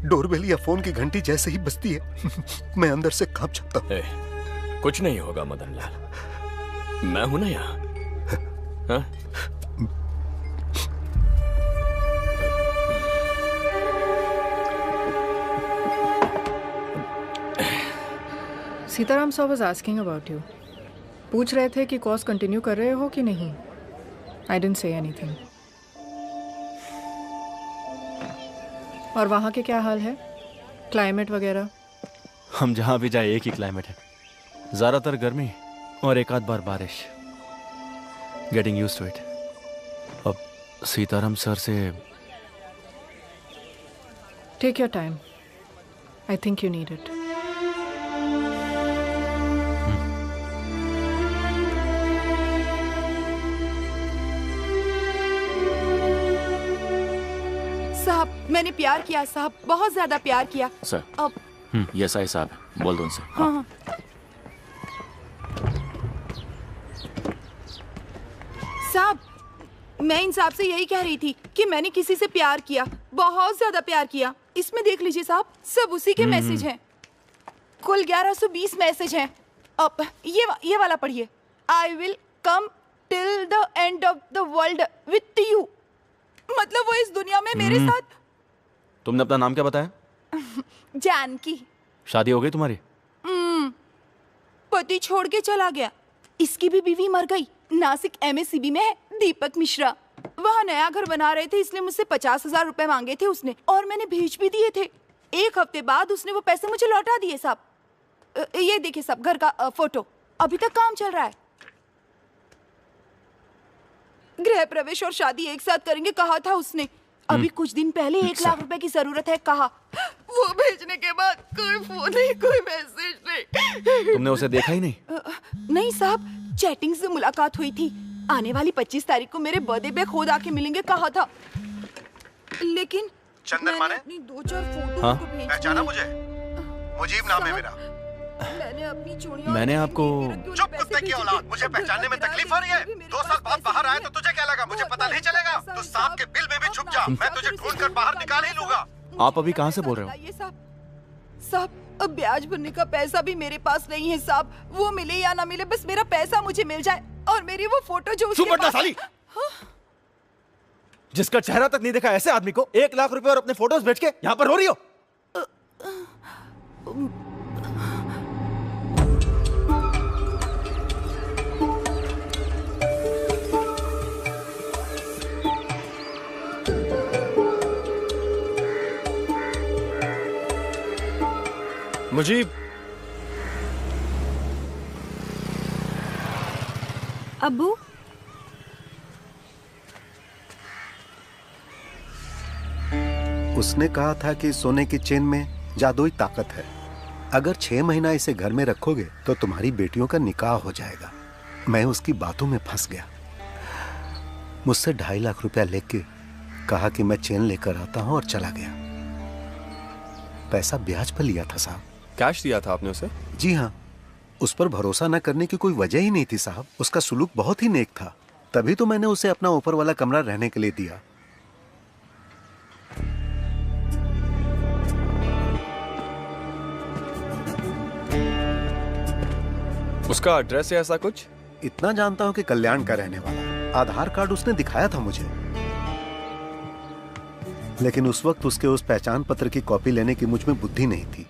डोरबेल या फोन की घंटी जैसे ही बजती है मैं अंदर से कांप जाता हूं। कुछ नहीं होगा मदन लाल, मैं हूं ना यहाँ। हाँ? Sitaram sir was asking about you. पूछ रहे थे कि कोर्स कंटिन्यू कर रहे हो कि नहीं। I didn't say anything. और वहाँ के क्या हाल है, क्लाइमेट वगैरह? हम जहाँ भी जाए एक ही क्लाइमेट है, ज़्यादातर गर्मी और एक आध बार बारिश। Getting used to it. अब सीताराम सर से take your time, I think you need it. साहब मैंने प्यार किया साहब, बहुत ज्यादा प्यार किया। सर अब ये SI साहब है, बोल दो उनसे। हाँ हाँ। साहब मैं इंसाफ से यही कह रही थी कि मैंने किसी से प्यार किया, बहुत ज्यादा प्यार किया। इसमें देख लीजिए साहब, सब उसी के मैसेज हैं। कुल 1120 मैसेज हैं। अब ये वाला पढ़िए। I will come till the end of the world with you. मतलब वो इस दुनिया में मेरे साथ। तुमने अपना नाम क्या बताया? जानकी। शादी हो गई तुम्हारी? पति छोड़ के चला गया। इसकी भी बीवी मर गई। नासिक MSCB में है, दीपक मिश्रा। वहाँ नया घर बना रहे थे, इसलिए मुझसे 50,000 रुपए मांगे थे उसने, और मैंने भेज भी दिए थे। 1 हफ्ते बाद उसने वो पैसे मुझे लौटा दिए साहब। ये देखिए साहब, घर का फोटो। अभी तक काम चल रहा है। गृह प्रवेश और शादी एक साथ करेंगे कहा था उसने। अभी कुछ दिन पहले 1 लाख रुपए की जरूरत है कहा। वो भेजने के बाद कोई फोन नहीं, कोई मैसेज नहीं। तुमने उसे देखा ही नहीं? नहीं साहब, चैटिंग से मुलाकात हुई थी। आने वाली 25 तारीख को मेरे बर्थडे पे खुद आके मिलेंगे कहा था। लेकिन चंदन माने? अपनी 2-4 फोटो हाँ? पहचाना मुझे? मुजीब नाम है मेरा। मैंने आपको चुप कुत्ते की औलाद, मुझे पहचानने में तकलीफ हो रही है? 2 साल बाद बाहर आया तो तुझे क्या लगा मुझे पता नहीं चलेगा? तू सांप के बिल में भी छुप जा, मैं तुझे ढूंढ कर बाहर निकाल ही लूंगा। आप अभी कहाँ से बोल रहे हो? साहब अब ब्याज भरने का पैसा भी मेरे पास नहीं है साहब। वो मिले या ना मिले, बस मेरा पैसा मुझे मिल जाए और मेरी वो फोटो जो उसके पास। साली। जिसका चेहरा तक नहीं देखा ऐसे आदमी को 1 लाख रुपए और अपने फोटोज बेच के यहाँ पर रो रही हो? मुजीब। अब्बू उसने कहा था कि सोने की चेन में जादुई ताकत है। अगर 6 महीना इसे घर में रखोगे तो तुम्हारी बेटियों का निकाह हो जाएगा। मैं उसकी बातों में फंस गया। मुझसे 2.5 लाख रुपया लेके कहा कि मैं चेन लेकर आता हूं और चला गया। पैसा ब्याज पर लिया था साहब। कैश दिया था आपने उसे? जी हाँ, उस पर भरोसा न करने की कोई वजह ही नहीं थी साहब। उसका सुलूक बहुत ही नेक था, तभी तो मैंने उसे अपना ऊपर वाला कमरा रहने के लिए दिया। उसका एड्रेस है ऐसा कुछ? इतना जानता हूं कि कल्याण का रहने वाला। आधार कार्ड उसने दिखाया था मुझे, लेकिन उस वक्त उसके उस पहचान पत्र की कॉपी लेने की मुझ में बुद्धि नहीं थी।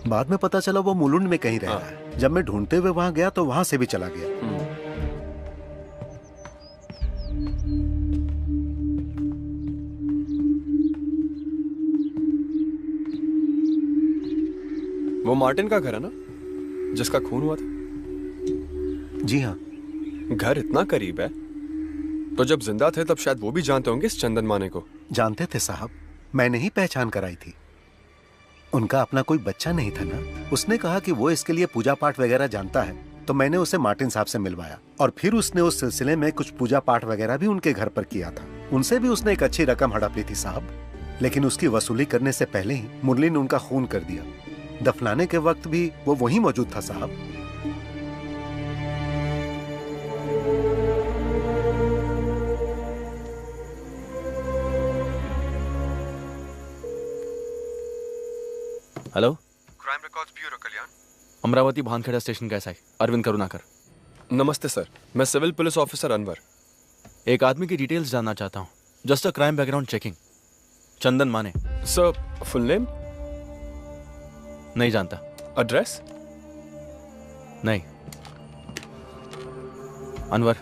बाद में पता चला वो मुलुंड में कहीं रह रहा है। जब मैं ढूंढते हुए वहां गया तो वहां से भी चला गया। वो मार्टिन का घर है ना, जिसका खून हुआ था? जी हाँ। घर इतना करीब है तो जब जिंदा थे तब शायद वो भी जानते होंगे इस चंदन माने को। जानते थे साहब, मैंने ही पहचान कराई थी। उनका अपना कोई बच्चा नहीं था ना। उसने कहा कि वो इसके लिए पूजा पाठ वगैरह जानता है, तो मैंने उसे मार्टिन साहब से मिलवाया और फिर उसने उस सिलसिले में कुछ पूजा पाठ वगैरह भी उनके घर पर किया था। उनसे भी उसने एक अच्छी रकम हड़प ली थी साहब, लेकिन उसकी वसूली करने से पहले ही मुरली ने उनका खून कर दिया। दफनाने के वक्त भी वो वहीं मौजूद था साहब। हेलो, क्राइम रिकॉर्ड्स ब्यूरो कल्याण। अमरावती भानखेड़ा स्टेशन कैसा है? अरविंद करुणाकर। नमस्ते सर, मैं सिविल पुलिस ऑफिसर अनवर। एक आदमी की डिटेल्स जानना चाहता हूँ। Just a crime background checking. Chandan Mane. Sir, full name? नहीं जानता। एड्रेस? नहीं। अनवर,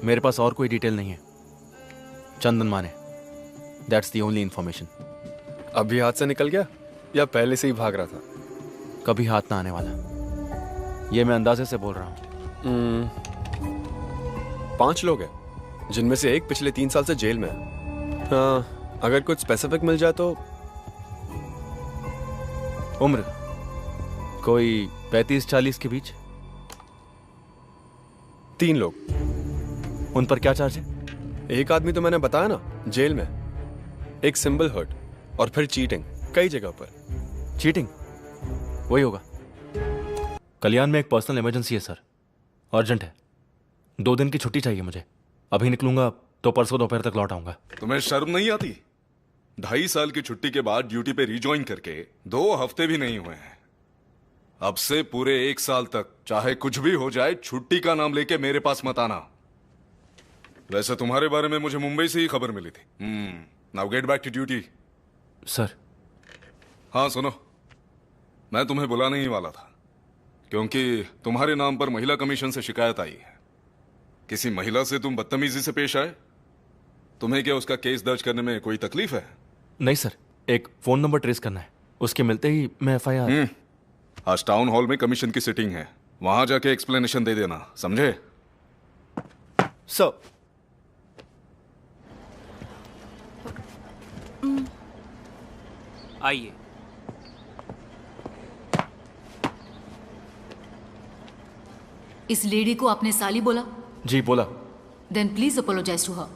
मेरे पास और कोई डिटेल नहीं है। चंदन माने, दैट्स द ओनली इंफॉर्मेशन। अभी हाथ से निकल गया? या पहले से ही भाग रहा था? कभी हाथ ना आने वाला, ये मैं अंदाजे से बोल रहा हूँ। 5 लोग हैं, जिनमें से एक पिछले 3 साल से जेल में है। हाँ, अगर कुछ स्पेसिफिक मिल जाए तो। उम्र कोई 35-40 के बीच। 3 लोग। उन पर क्या चार्ज है? एक आदमी तो मैंने बताया ना, जेल में। एक सिंबल हर्ट और फिर चीटिंग कई जगह पर। चीटिंग वही होगा। कल्याण में एक पर्सनल इमरजेंसी है सर, अर्जेंट है। 2 दिन की छुट्टी चाहिए मुझे। अभी निकलूंगा तो परसों दोपहर तक लौट आऊंगा। तुम्हें शर्म नहीं आती? 2.5 साल की छुट्टी के बाद ड्यूटी पे रिज्वाइन करके 2 हफ्ते भी नहीं हुए हैं। अब से पूरे 1 साल तक चाहे कुछ भी हो जाए, छुट्टी का नाम लेके मेरे पास मत आना। वैसे तुम्हारे बारे में मुझे मुंबई से ही खबर मिली थी। Now get back to duty. Sir. हाँ सुनो, मैं तुम्हें बुलाने ही वाला था, क्योंकि तुम्हारे नाम पर महिला कमीशन से शिकायत आई है। किसी महिला से तुम बदतमीजी से पेश आए। तुम्हें क्या उसका केस दर्ज करने में कोई तकलीफ है? नहीं सर, एक फोन नंबर ट्रेस करना है, उसके मिलते ही मैं FIR। आज टाउन हॉल में कमीशन की सिटिंग है, वहां जाके एक्सप्लेनेशन दे देना, समझे? सर। आइए। इस लेडी को आपने साली बोला? जी बोला। Then please apologise to her.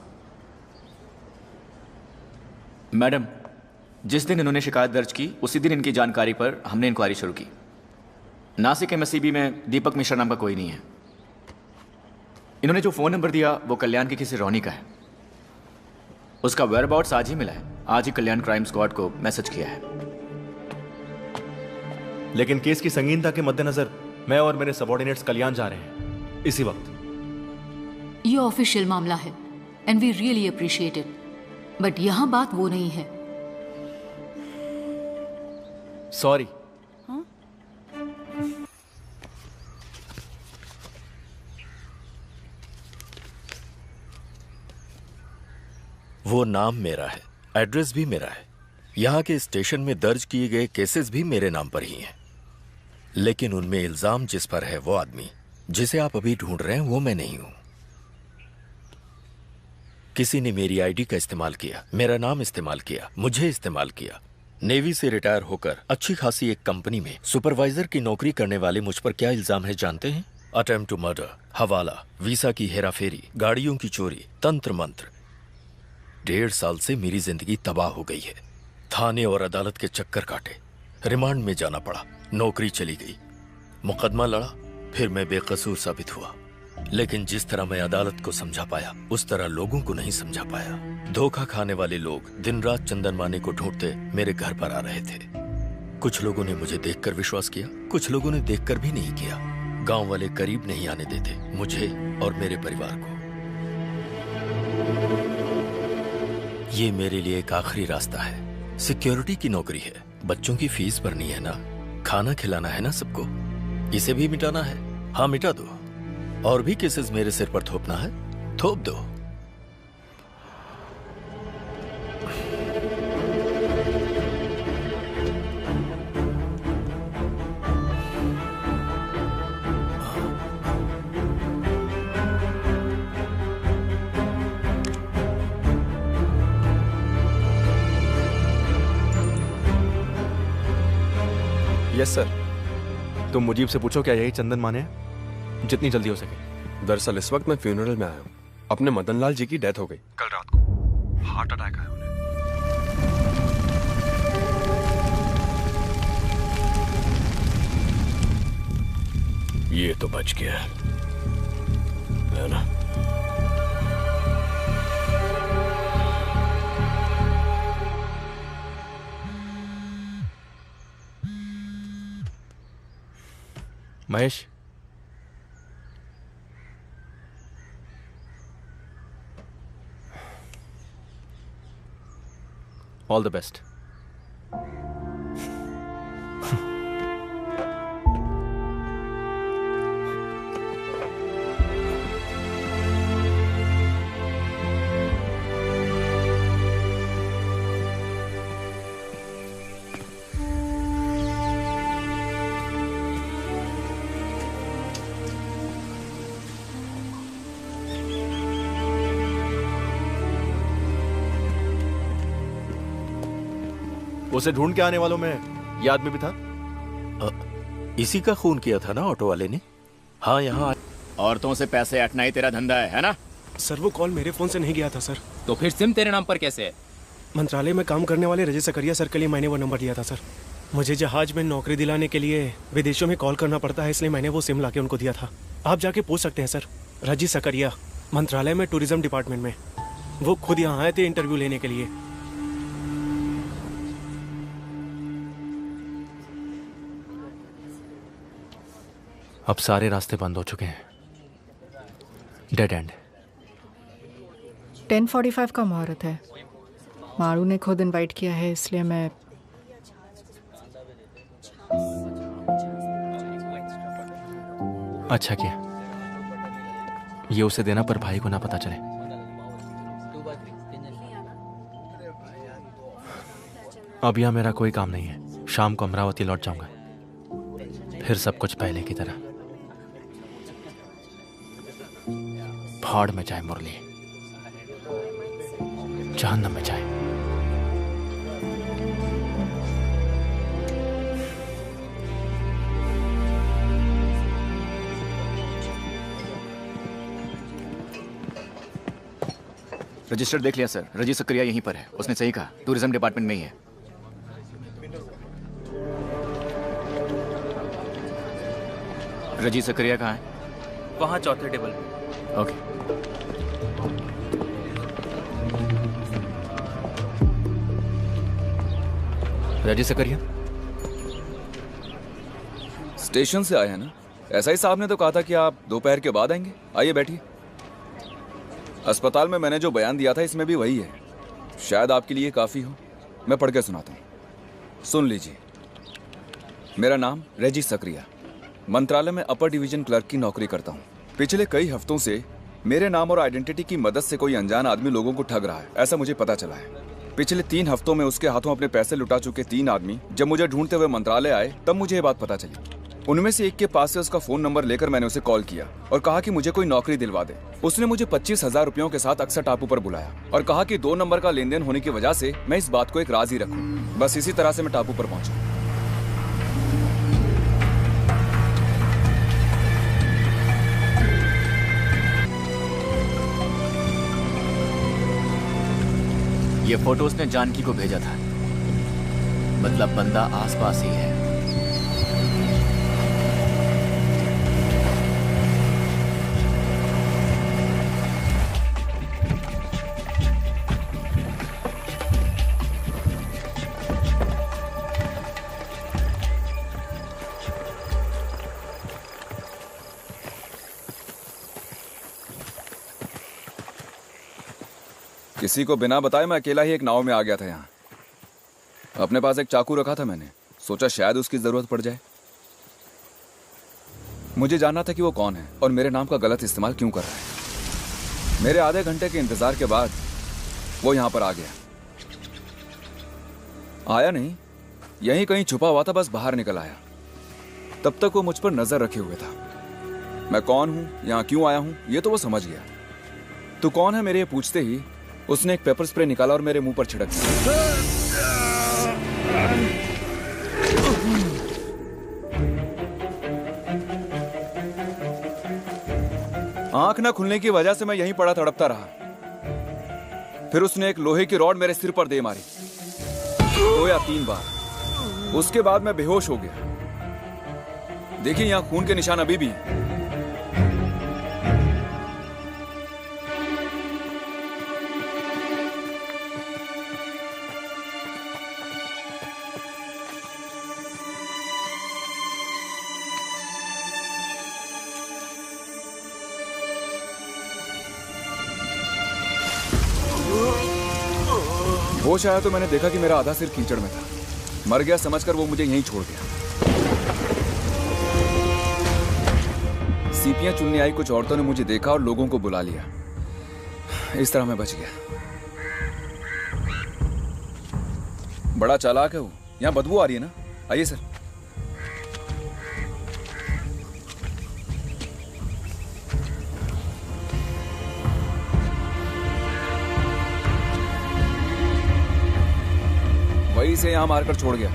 Madam, जिस दिन इन्होंने शिकायत दर्ज की उसी दिन इनकी जानकारी पर हमने इंक्वायरी शुरू की। नासिक MSCB में दीपक मिश्रा नाम का कोई नहीं है। इन्होंने जो फोन नंबर दिया वो कल्याण की किसी रोनी का है। उसका वेयरअबाउट्स आज ही मिला है। आज ही कल्याण क्राइम स्क्वाड को मैसेज किया है। लेकिन केस की संगीनता के मद्देनजर मैं और मेरे सबऑर्डिनेट्स कल्याण जा रहे हैं इसी वक्त। ये ऑफिशियल मामला है and we really appreciate it, but यहां बात वो नहीं है। सॉरी। वो नाम मेरा है, एड्रेस भी मेरा है, यहाँ के स्टेशन में दर्ज किए गए केसेस भी मेरे नाम पर ही हैं। लेकिन उनमें इल्जाम जिस पर है वो आदमी जिसे आप अभी ढूंढ रहे हैं वो मैं नहीं हूं। किसी ने मेरी आईडी का इस्तेमाल किया, मेरा नाम इस्तेमाल किया, मुझे इस्तेमाल किया। नेवी से रिटायर होकर अच्छी खासी एक कंपनी में सुपरवाइजर की नौकरी करने वाले मुझ पर क्या इल्जाम है जानते हैं? अटेम्प्ट टू मर्डर, हवाला, वीसा की हेराफेरी, गाड़ियों की चोरी, तंत्र मंत्र। 1.5 साल से मेरी जिंदगी तबाह हो गई है। थाने और अदालत के चक्कर काटे, रिमांड में जाना पड़ा, नौकरी चली गई, मुकदमा लड़ा, फिर मैं बेकसूर साबित हुआ। लेकिन जिस तरह मैं अदालत को समझा पाया उस तरह लोगों को नहीं समझा पाया। धोखा खाने वाले लोग दिन रात चंदन माने को ढूंढते मेरे घर पर आ रहे थे। कुछ लोगों ने मुझे देखकर विश्वास किया, कुछ लोगों ने देखकर भी नहीं किया। गांव वाले करीब नहीं आने देते मुझे और मेरे परिवार को। ये मेरे लिए एक आखिरी रास्ता है। सिक्योरिटी की नौकरी है, बच्चों की फीस भरनी है ना, खाना खिलाना है ना सबको, इसे भी मिटाना है। हाँ मिटा दो। और भी केसेस मेरे सिर पर थोपना है, थोप दो। Yes sir. तुम मुजीब से पूछो क्या यही चंदन माने है? जितनी जल्दी हो सके। दरअसल इस वक्त मैं फ्यूनरल में आया हूँ। अपने मदन लाल जी की डेथ हो गई कल रात को, हार्ट अटैक आया उन्हें। ये तो बच गया है ना? Mahesh, all the best. उसे ढूंढ के आने वालों में ये आदमी भी था। इसी का खून किया था ना ऑटो वाले ने। हाँ, यहाँ औरतों से पैसे अटना ही तेरा धंधा है ना? सर वो कॉल मेरे फोन से नहीं गया था सर। तो फिर सिम तेरे नाम पर कैसे है? मंत्रालय में काम करने वाले रजत सकरिया सर के लिए मैंने वो नंबर दिया था सर। मुझे जहाज में नौकरी दिलाने के लिए विदेशों में कॉल करना पड़ता है, इसलिए मैंने वो सिम लाके उनको दिया था। आप जाके पूछ सकते हैं सर। रजत सकरिया, मंत्रालय में टूरिज्म डिपार्टमेंट में। वो खुद यहाँ आए थे इंटरव्यू लेने के लिए। अब सारे रास्ते बंद हो चुके हैं। Dead and. 10:45 का मुहूर्त है। मारू ने खुद इनवाइट किया है, इसलिए मैं अच्छा किया, ये उसे देना पर भाई को ना पता चले। अब यहां मेरा कोई काम नहीं है। शाम को अमरावती लौट जाऊंगा, फिर सब कुछ पहले की तरह। भाड़ में जाए मुरली, जहन्नम में जाए। रजिस्टर देख लिया सर, रजी सकरिया यहीं पर है। उसने सही कहा, टूरिज्म डिपार्टमेंट में ही है। रजी सकरिया कहाँ है? वहां चौथे टेबल पे। ओके। रजी सकरिया स्टेशन से आए हैं ना? ऐसा ही साहब ने तो कहा था कि आप दोपहर के बाद आएंगे। आइए बैठिए। अस्पताल में मैंने जो बयान दिया था इसमें भी वही है। शायद आपके लिए काफ़ी हो। मैं पढ़ के सुनाता हूँ, सुन लीजिए। मेरा नाम रजी सकरिया, मंत्रालय में अपर डिवीजन क्लर्क की नौकरी करता हूँ। पिछले कई हफ्तों से मेरे नाम और आइडेंटिटी की मदद से कोई अनजान आदमी लोगों को ठग रहा है, ऐसा मुझे पता चला है। पिछले 3 हफ्तों में उसके हाथों अपने पैसे लुटा चुके 3 आदमी जब मुझे ढूंढते हुए मंत्रालय आए, तब मुझे ये बात पता चली। उनमें से एक के पास से उसका फोन नंबर लेकर मैंने उसे कॉल किया और कहा कि मुझे कोई नौकरी दिलवा दे। उसने मुझे 25,000 रुपयों के साथ अक्सर टापू पर बुलाया और कहा कि 2 नंबर का लेन देन होने की वजह से मैं इस बात को एक राज ही रखूं। बस इसी तरह से मैं टापू पर पहुंचा। ये फोटो उसने जानकी को भेजा था, मतलब बंदा आसपास ही है। किसी को बिना बताए मैं अकेला ही एक नाव में आ गया था यहाँ। अपने पास एक चाकू रखा था, मैंने सोचा शायद उसकी जरूरत पड़ जाए। मुझे जानना था कि वो कौन है और मेरे नाम का गलत इस्तेमाल क्यों कर रहा है। मेरे आधे घंटे के इंतजार के बाद वो यहाँ पर आ गया। आया नहीं, यहीं कहीं छुपा हुआ था, बस बाहर निकल आया। तब तक वो मुझ पर नजर रखे हुए था। मैं कौन हूँ, यहाँ क्यों आया हूँ, ये तो वो समझ गया। तू कौन है मेरे ये पूछते ही उसने एक पेपर स्प्रे निकाला और मेरे मुंह पर छिड़क दिया। आंख न खुलने की वजह से मैं यहीं पड़ा तड़पता रहा। फिर उसने एक लोहे की रॉड मेरे सिर पर दे मारी, 2 या 3 बार। उसके बाद मैं बेहोश हो गया। देखिए यहाँ खून के निशान अभी भी हैं। होश आया तो मैंने देखा कि मेरा आधा सिर कीचड़ में था। मर गया समझकर वो मुझे यहीं छोड़ गया। सीपियां चुनने आई कुछ औरतों ने मुझे देखा और लोगों को बुला लिया। इस तरह मैं बच गया। बड़ा चालाक है वो। यहाँ बदबू आ रही है ना? आइए सर। वही सही से यहाँ मारकर छोड़ गया,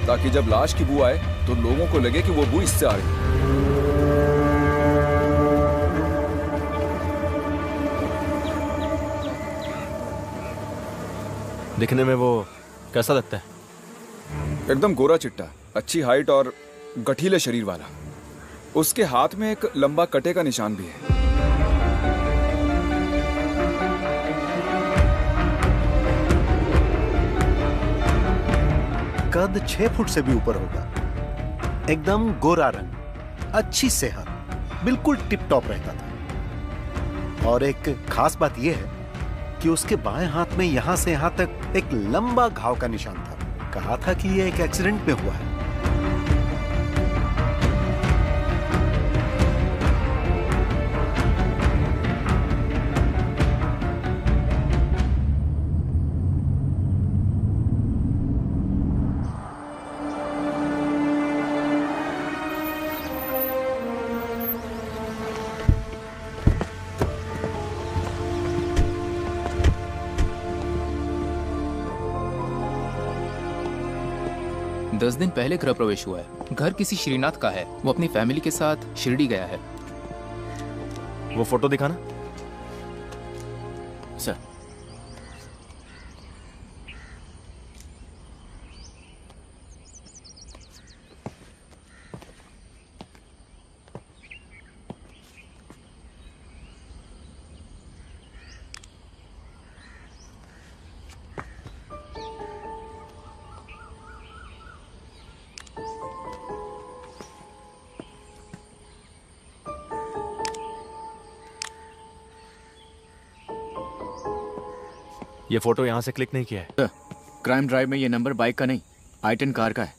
ताकि जब लाश की बू आए तो लोगों को लगे कि वो बू इससे आ रही। दिखने में वो कैसा लगता है? एकदम गोरा चिट्टा, अच्छी हाइट और गठीले शरीर वाला। उसके हाथ में एक लंबा कटे का निशान भी है। कद 6 फुट से भी ऊपर होगा, एकदम गोरा रंग, अच्छी सेहत, बिल्कुल टिप टॉप रहता था। और एक खास बात यह है कि उसके बाएं हाथ में यहां से यहां तक एक लंबा घाव का निशान था। कहा था कि यह एक एक्सीडेंट में हुआ है। दस दिन पहले गृह प्रवेश हुआ है। घर किसी श्रीनाथ का है। वो अपनी फैमिली के साथ शिरडी गया है। वो फोटो दिखाना। सर, ये फोटो यहां से क्लिक नहीं किया है। क्राइम ड्राइव में ये नंबर बाइक का नहीं, i10 कार का है।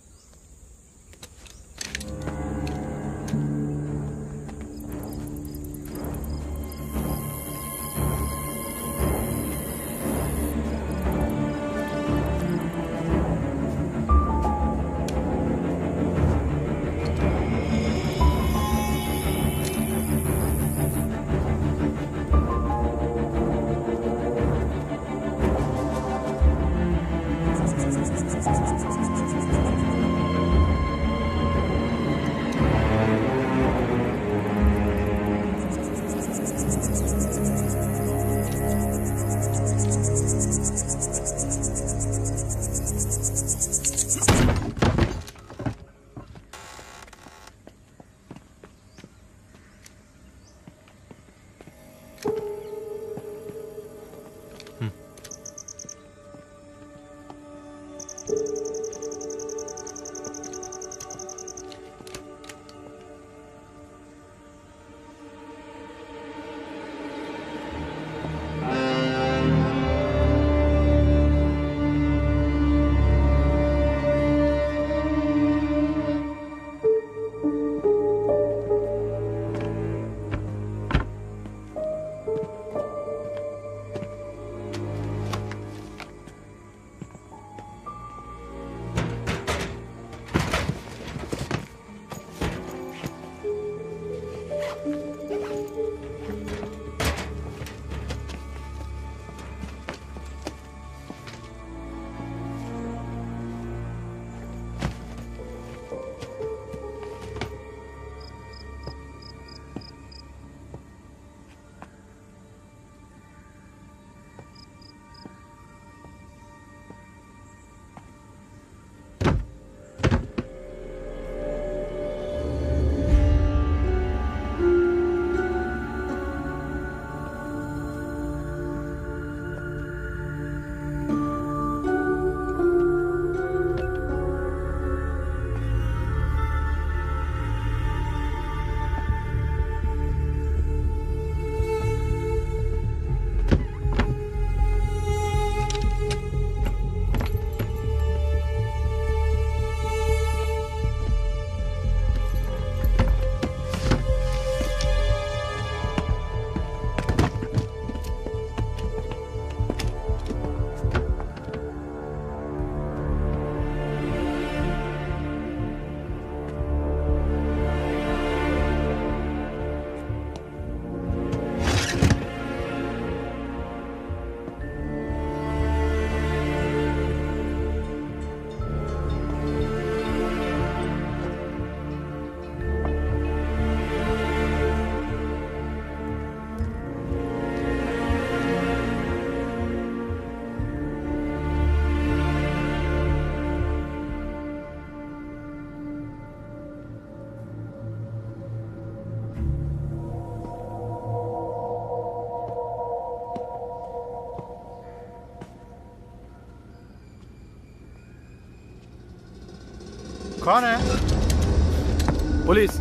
कौन है? पुलिस।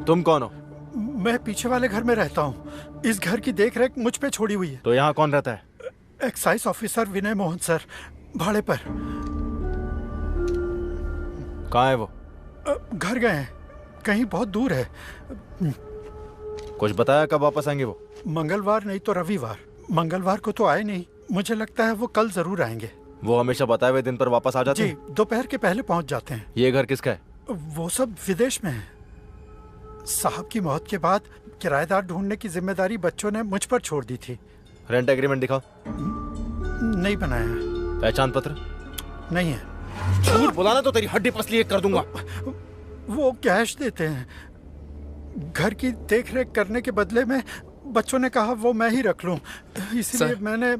तुम कौन हो? मैं पीछे वाले घर में रहता हूँ। इस घर की देखरेख मुझ पे छोड़ी हुई है। तो यहाँ कौन रहता है? एक्साइज ऑफिसर विनय मोहन सर, भाड़े पर। कहाँ है वो? घर गए हैं, कहीं बहुत दूर है। कुछ बताया कब वापस आएंगे वो? मंगलवार नहीं तो रविवार। मंगलवार को तो आए नहीं, मुझे लगता है वो कल जरूर आएंगे। वो हमेशा बताए हुए दिन पर वापस आ जाते हैं? जी, दोपहर के पहले पहुंच जाते हैं। ये घर किसका है? वो सब विदेश में है। साहब की मौत के बाद किराएदार ढूंढने की जिम्मेदारी बच्चों ने मुझ पर छोड़ दी थी। रेंट एग्रीमेंट दिखाओ। नहीं बनाया। पहचान पत्र? नहीं है। झूठ बुलाना तो तेरी हड्डी पसली एक कर दूंगा। वो कैश देते हैं। घर की देखरेख करने के बदले में बच्चों ने कहा वो मैं ही रख लूं, इसलिए मैंने।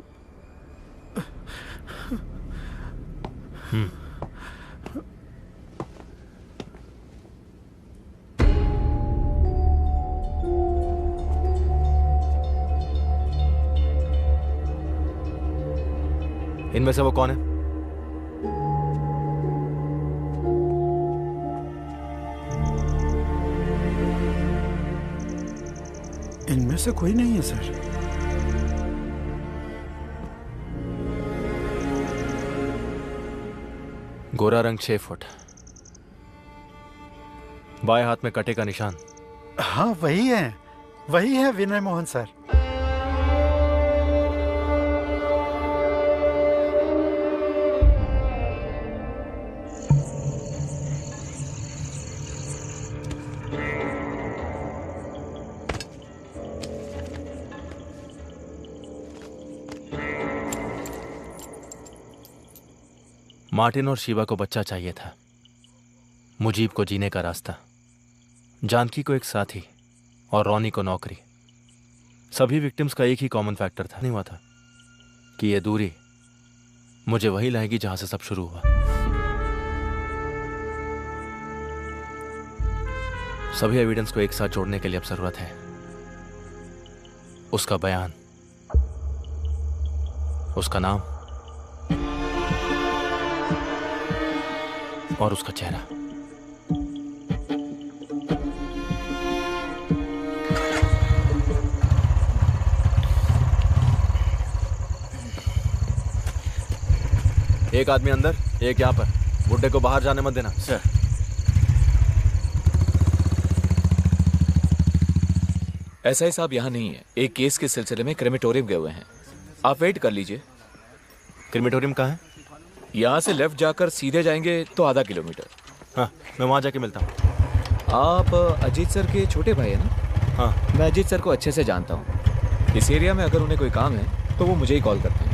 इनमें से वो कौन है? इनमें से कोई नहीं है सर। गोरा रंग 6 फुट, बाएं हाथ में कटे का निशान। हाँ वही है विनय मोहन सर। मार्टिन और शिवा को बच्चा चाहिए था, मुजीब को जीने का रास्ता, जानकी को एक साथी और रॉनी को नौकरी। सभी विक्टिम्स का एक ही कॉमन फैक्टर था, नहीं हुआ था कि ये दूरी मुझे वही लाएगी जहां से सब शुरू हुआ। सभी एविडेंस को एक साथ जोड़ने के लिए अब जरूरत है उसका बयान, उसका नाम और उसका चेहरा। एक आदमी अंदर, एक यहाँ पर। बुड्ढे को बाहर जाने मत देना। सर। एसआई साहब यहाँ नहीं है, एक केस के सिलसिले में क्रेमेटोरियम गए हुए हैं। आप वेट कर लीजिए। क्रेमेटोरियम कहाँ है? यहाँ से लेफ्ट जाकर सीधे जाएंगे तो आधा किलोमीटर। हाँ, मैं वहाँ जाके मिलता हूँ। आप अजीत सर के छोटे भाई है ना? हाँ। मैं अजीत सर को अच्छे से जानता हूँ। इस एरिया में अगर उन्हें कोई काम है तो वो मुझे ही कॉल करते हैं।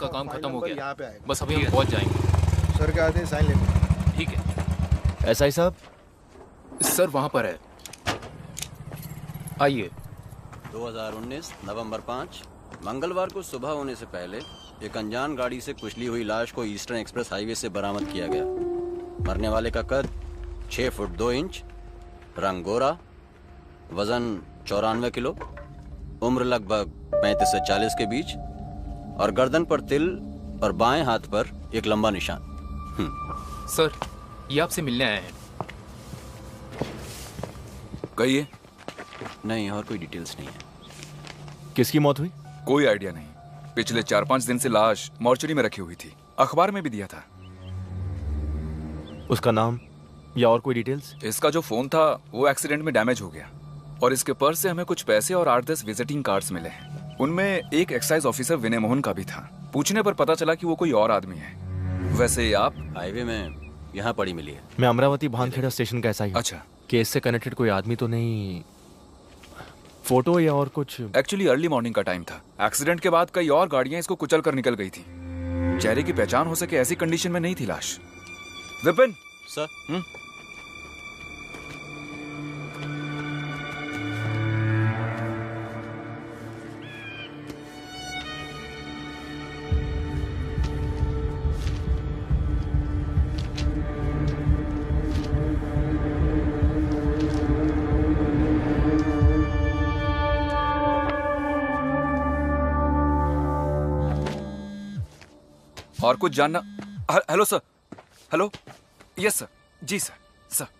काम खत्म हो गया, बस अभी हम पहुंच जाएंगे। सर के आते साइन लेंगे। ठीक है। एसआई साहब? सर वहां पर है, आइए। 2019 नवंबर 5 मंगलवार को सुबह होने से पहले एक अनजान गाड़ी से कुचली हुई लाश को ईस्टर्न एक्सप्रेस हाईवे से बरामद किया गया। मरने वाले का कद 6 फुट 2 इंच, रंग गोरा, वजन 94 किलो, उम्र लगभग 35 से 40 के बीच और गर्दन पर तिल और बाएं हाथ पर एक लंबा निशान। सर, ये आपसे मिलने आए हैं। कहिए। नहीं, और कोई डिटेल्स नहीं है। किसकी मौत हुई? कोई आइडिया नहीं। पिछले 4-5 दिन से लाश मॉर्चरी में रखी हुई थी, अखबार में भी दिया था। उसका नाम या और कोई डिटेल्स? इसका जो फोन था वो एक्सीडेंट में डैमेज हो गया और इसके पर्स से हमें कुछ पैसे और 8-10 विजिटिंग कार्ड्स मिले हैं। उनमें एक एक्साइज ऑफिसर विनय मोहन का भी था। पूछने पर पता चला कि वो कोई और आदमी है। वैसे आप? हाईवे में यहाँ पड़ी मिली है। मैं अमरावती भानखेड़ा स्टेशन का एसआई हूं। अच्छा। केस से कनेक्टेड कोई आदमी तो नहीं? फोटो या और कुछ? एक्चुअली अर्ली मॉर्निंग का टाइम था। एक्सीडेंट के बाद कई और गाड़ियां इसको कुचल कर निकल गई थी। चेहरे की पहचान हो सके ऐसी कंडीशन में नहीं थी लाश। विपिन सर। और कुछ जानना? Hello sir. Hello. Yes sir. जी सर। सर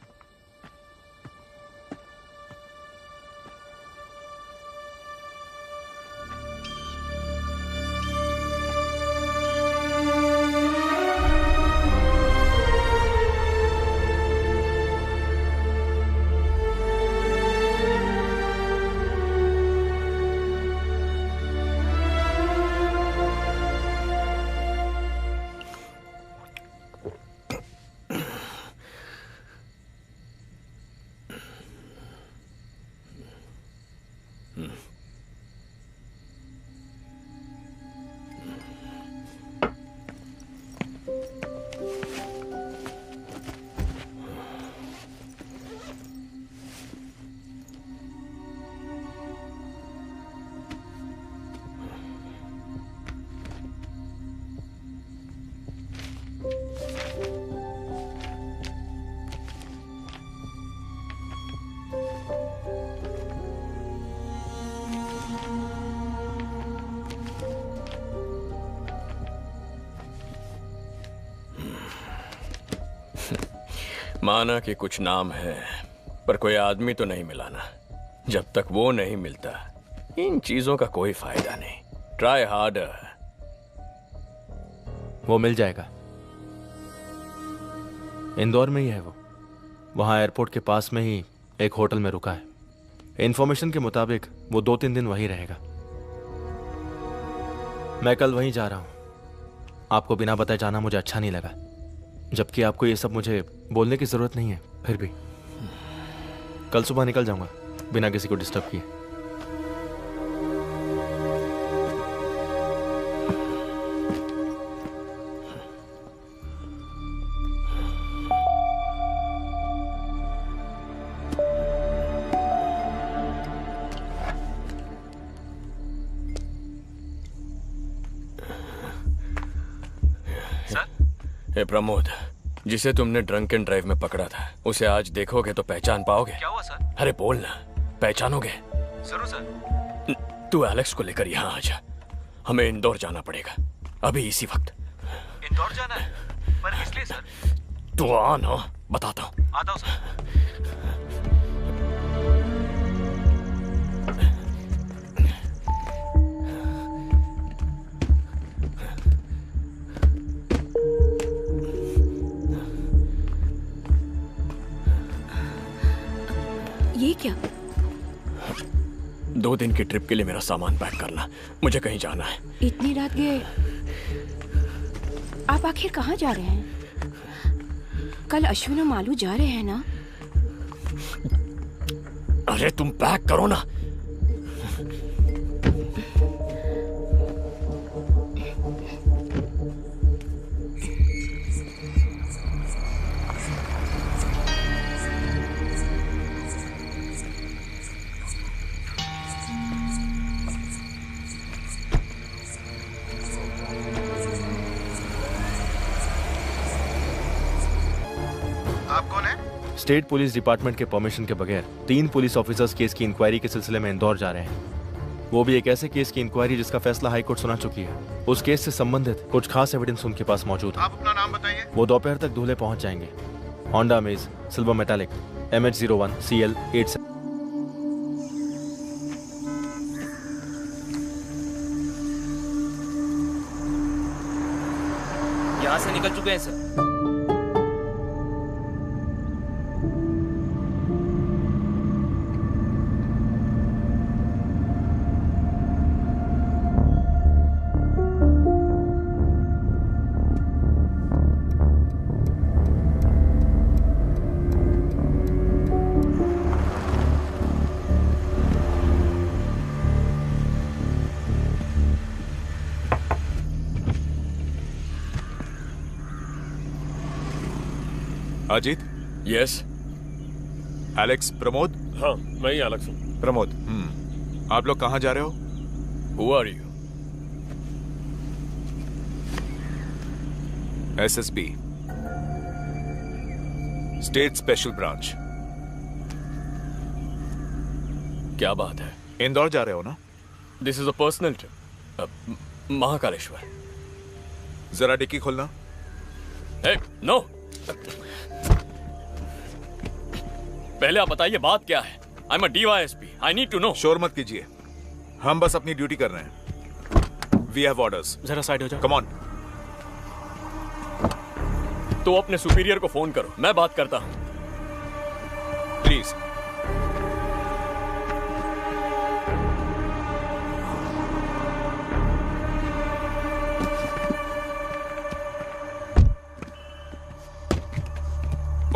माना कि कुछ नाम है, पर कोई आदमी तो नहीं मिला ना। जब तक वो नहीं मिलता इन चीजों का कोई फायदा नहीं। Try harder. वो मिल जाएगा। इंदौर में ही है वो। वहां एयरपोर्ट के पास में ही एक होटल में रुका है। इंफॉर्मेशन के मुताबिक वो 2-3 दिन वहीं रहेगा। मैं कल वहीं जा रहा हूं। आपको बिना बताए जाना मुझे अच्छा नहीं लगा, जबकि आपको ये सब मुझे बोलने की जरूरत नहीं है। फिर भी कल सुबह निकल जाऊंगा बिना किसी को डिस्टर्ब किए। ए प्रमोद, जिसे तुमने ड्रंक एंड ड्राइव में पकड़ा था, उसे आज देखोगे तो पहचान पाओगे? क्या हुआ सर? अरे बोल ना, पहचानोगे? जरूर सर। तू एलेक्स को लेकर यहाँ आ जा। हमें इंदौर जाना पड़ेगा अभी इसी वक्त। इंदौर जाना है? पर किस लिए सर? तू आ ना, बताता हूँ। आता हूँ सर। ये क्या? 2 दिन की ट्रिप के लिए मेरा सामान पैक करना, मुझे कहीं जाना है। इतनी रात गए? आप आखिर कहाँ जा रहे हैं? कल अश्विन और मालू जा रहे हैं ना? अरे तुम पैक करो ना। आप कौन है? स्टेट पुलिस डिपार्टमेंट के परमिशन के बगैर 3 पुलिस ऑफिसर्स केस की इंक्वायरी के सिलसिले में इंदौर जा रहे हैं। वो भी एक ऐसे केस की इंक्वायरी जिसका फैसला हाई कोर्ट सुना चुकी है। उस केस से संबंधित कुछ खास एविडेंस उनके पास मौजूद है। आप अपना नाम बताइए। वो दोपहर तक धुले पहुंच जाएंगे। Honda amaze silver metallic MH01 CL 87। यहाँ से निकल चुके हैं sir. Ajit. Yes. Alex Pramod. हाँ मैं ही एलेक्स हूँ। प्रमोद। आप लोग कहाँ जा रहे हो? Who are you? SSB state special branch. क्या बात है? इंदौर जा रहे हो ना? This is a personal trip. Mahakaleshwar. जरा डिक्की खोलना। नो, पहले आप बताइए बात क्या है। I am a DYSP, I need to know. शोर मत कीजिए, हम बस अपनी ड्यूटी कर रहे हैं। We have orders. जरा साइड हो जाओ। Come on. तो अपने सुपीरियर को फोन करो, मैं बात करता हूं। Please.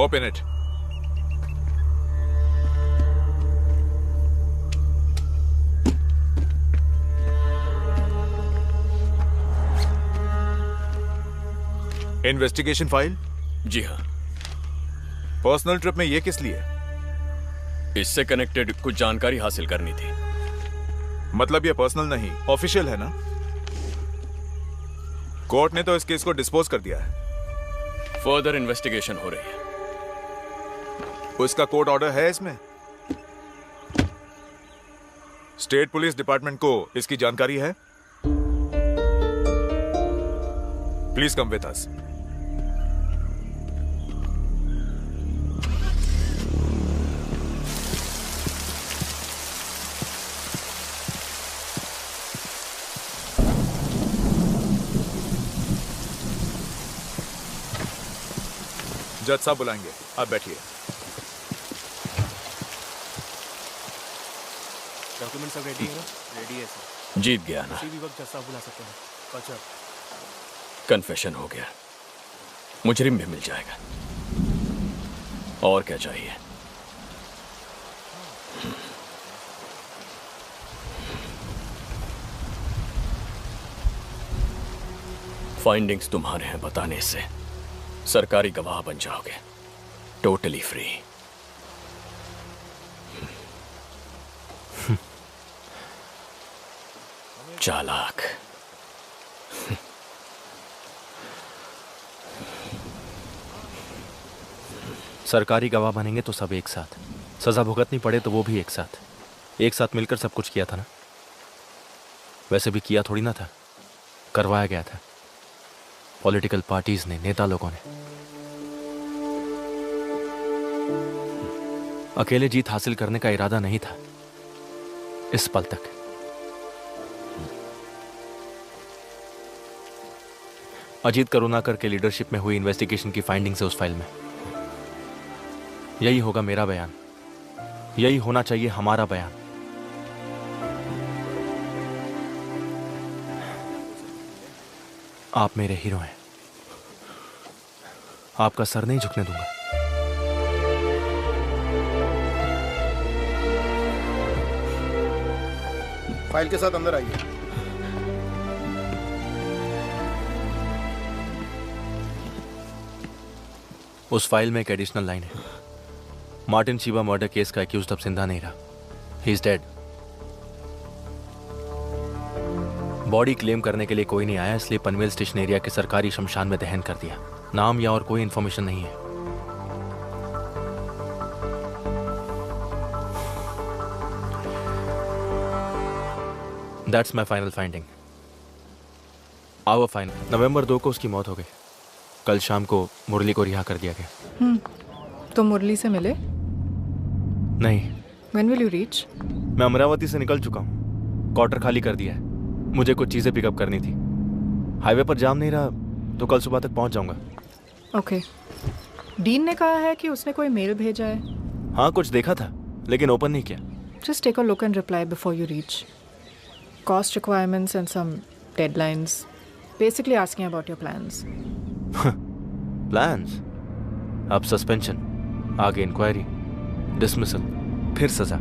Open it. Investigation file? जी हाँ। पर्सनल ट्रिप में ये किस लिए? इससे कनेक्टेड कुछ जानकारी हासिल करनी थी। मतलब ये पर्सनल नहीं, ऑफिशियल है ना? कोर्ट ने तो इस केस को डिस्पोज कर दिया है। फर्दर इन्वेस्टिगेशन हो रही है। उसका कोर्ट ऑर्डर है इसमें? स्टेट पुलिस डिपार्टमेंट को इसकी जानकारी है? Please come with us. जज साहब बुलाएंगे, आप बैठिए। डॉक्यूमेंट सब रेडी है ना? रेडी है सर। जीत गया ना? किसी भी वक्त जज साहब बुला सकते हैं। अच्छा, कन्फेशन हो गया, मुजरिम भी मिल जाएगा। और क्या चाहिए? फाइंडिंग्स तुम्हारे हैं, बताने से सरकारी गवाह बन जाओगे, टोटली फ्री। चालाक। सरकारी गवाह बनेंगे तो सब एक साथ, सजा भुगतनी पड़े तो वो भी एक साथ मिलकर सब कुछ किया था ना। वैसे भी किया थोड़ी ना था, करवाया गया था पॉलिटिकल पार्टीज ने, नेता लोगों ने। अकेले जीत हासिल करने का इरादा नहीं था इस पल तक। अजीत करुणाकर के लीडरशिप में हुई इन्वेस्टिगेशन की फाइंडिंग से उस फाइल में यही होगा मेरा बयान, यही होना चाहिए हमारा बयान। आप मेरे हीरो हैं, आपका सर नहीं झुकने दूंगा। फाइल के साथ अंदर आइए। उस फाइल में एक एडिशनल लाइन है, मार्टिन चीबा मर्डर केस का एक्यूज्ड अब जिंदा नहीं रहा, he is dead. Body claim करने के लिए कोई नहीं आया, इसलिए पनवेल स्टेशन एरिया के सरकारी शमशान में दहन कर दिया। नाम या और कोई इंफॉर्मेशन नहीं है। That's my final finding. Our final. November 2 को उसकी मौत हो गई। कल शाम को मुरली को रिहा कर दिया गया। तो मुरली से मिले? नहीं। When will you reach? मैं अमरावती से निकल चुका हूँ, क्वार्टर खाली कर दिया है। मुझे कुछ चीजें पिकअप करनी थी। हाईवे पर जाम नहीं रहा तो कल सुबह तक पहुंच जाऊंगा। ओके। डीन ने कहा है कि उसने कोई मेल भेजा है। हाँ, कुछ देखा था लेकिन ओपन नहीं किया। Just take a look and reply before you reach. Cost requirements and some deadlines. Basically asking about your plans. Plans? अब सस्पेंशन, आगे इंक्वायरी, डिसमिसल, फिर सजा।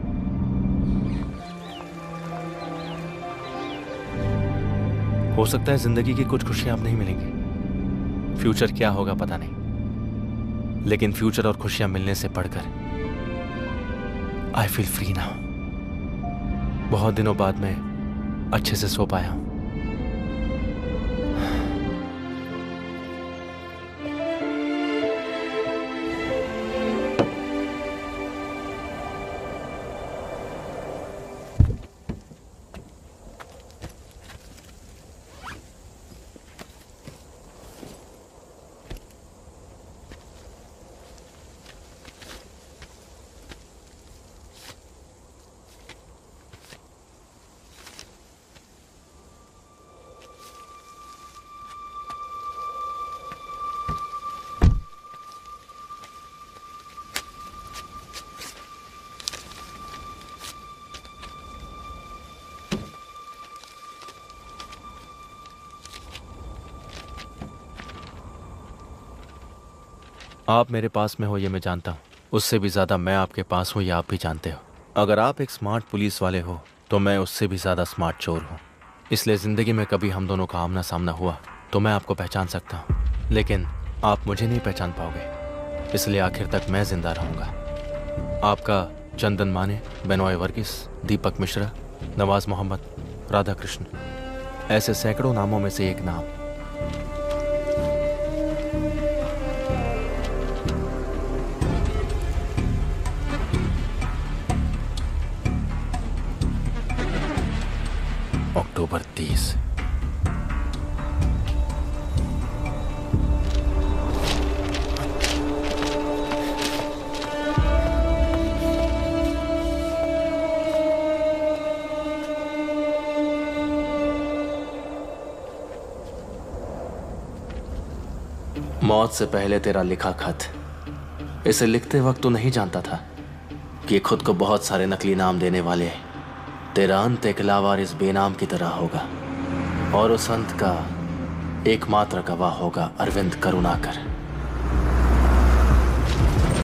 हो सकता है जिंदगी की कुछ खुशियां अब नहीं मिलेंगी, फ्यूचर क्या होगा पता नहीं, लेकिन फ्यूचर और खुशियां मिलने से बढ़कर आई फील फ्री नाउ। बहुत दिनों बाद मैं अच्छे से सो पाया हूं। आप मेरे पास में हो ये मैं जानता हूँ, उससे भी ज़्यादा मैं आपके पास हूँ ये आप भी जानते हो। अगर आप एक स्मार्ट पुलिस वाले हो तो मैं उससे भी ज़्यादा स्मार्ट चोर हूँ। इसलिए ज़िंदगी में कभी हम दोनों का आमना सामना हुआ तो मैं आपको पहचान सकता हूँ, लेकिन आप मुझे नहीं पहचान पाओगे। इसलिए आखिर तक मैं जिंदा रहूँगा। आपका चंदन माने, बेनॉय वर्गीस, दीपक मिश्रा, नवाज मोहम्मद, राधा कृष्ण, ऐसे सैकड़ों नामों में से एक नाम। अक्टूबर 30। मौत से पहले तेरा लिखा खत। इसे लिखते वक्त तो नहीं जानता था कि खुद को बहुत सारे नकली नाम देने वाले तेरा अंत एक लावारिस बेनाम की तरह होगा, और उस अंत का एकमात्र गवाह होगा अरविंद करुणाकर।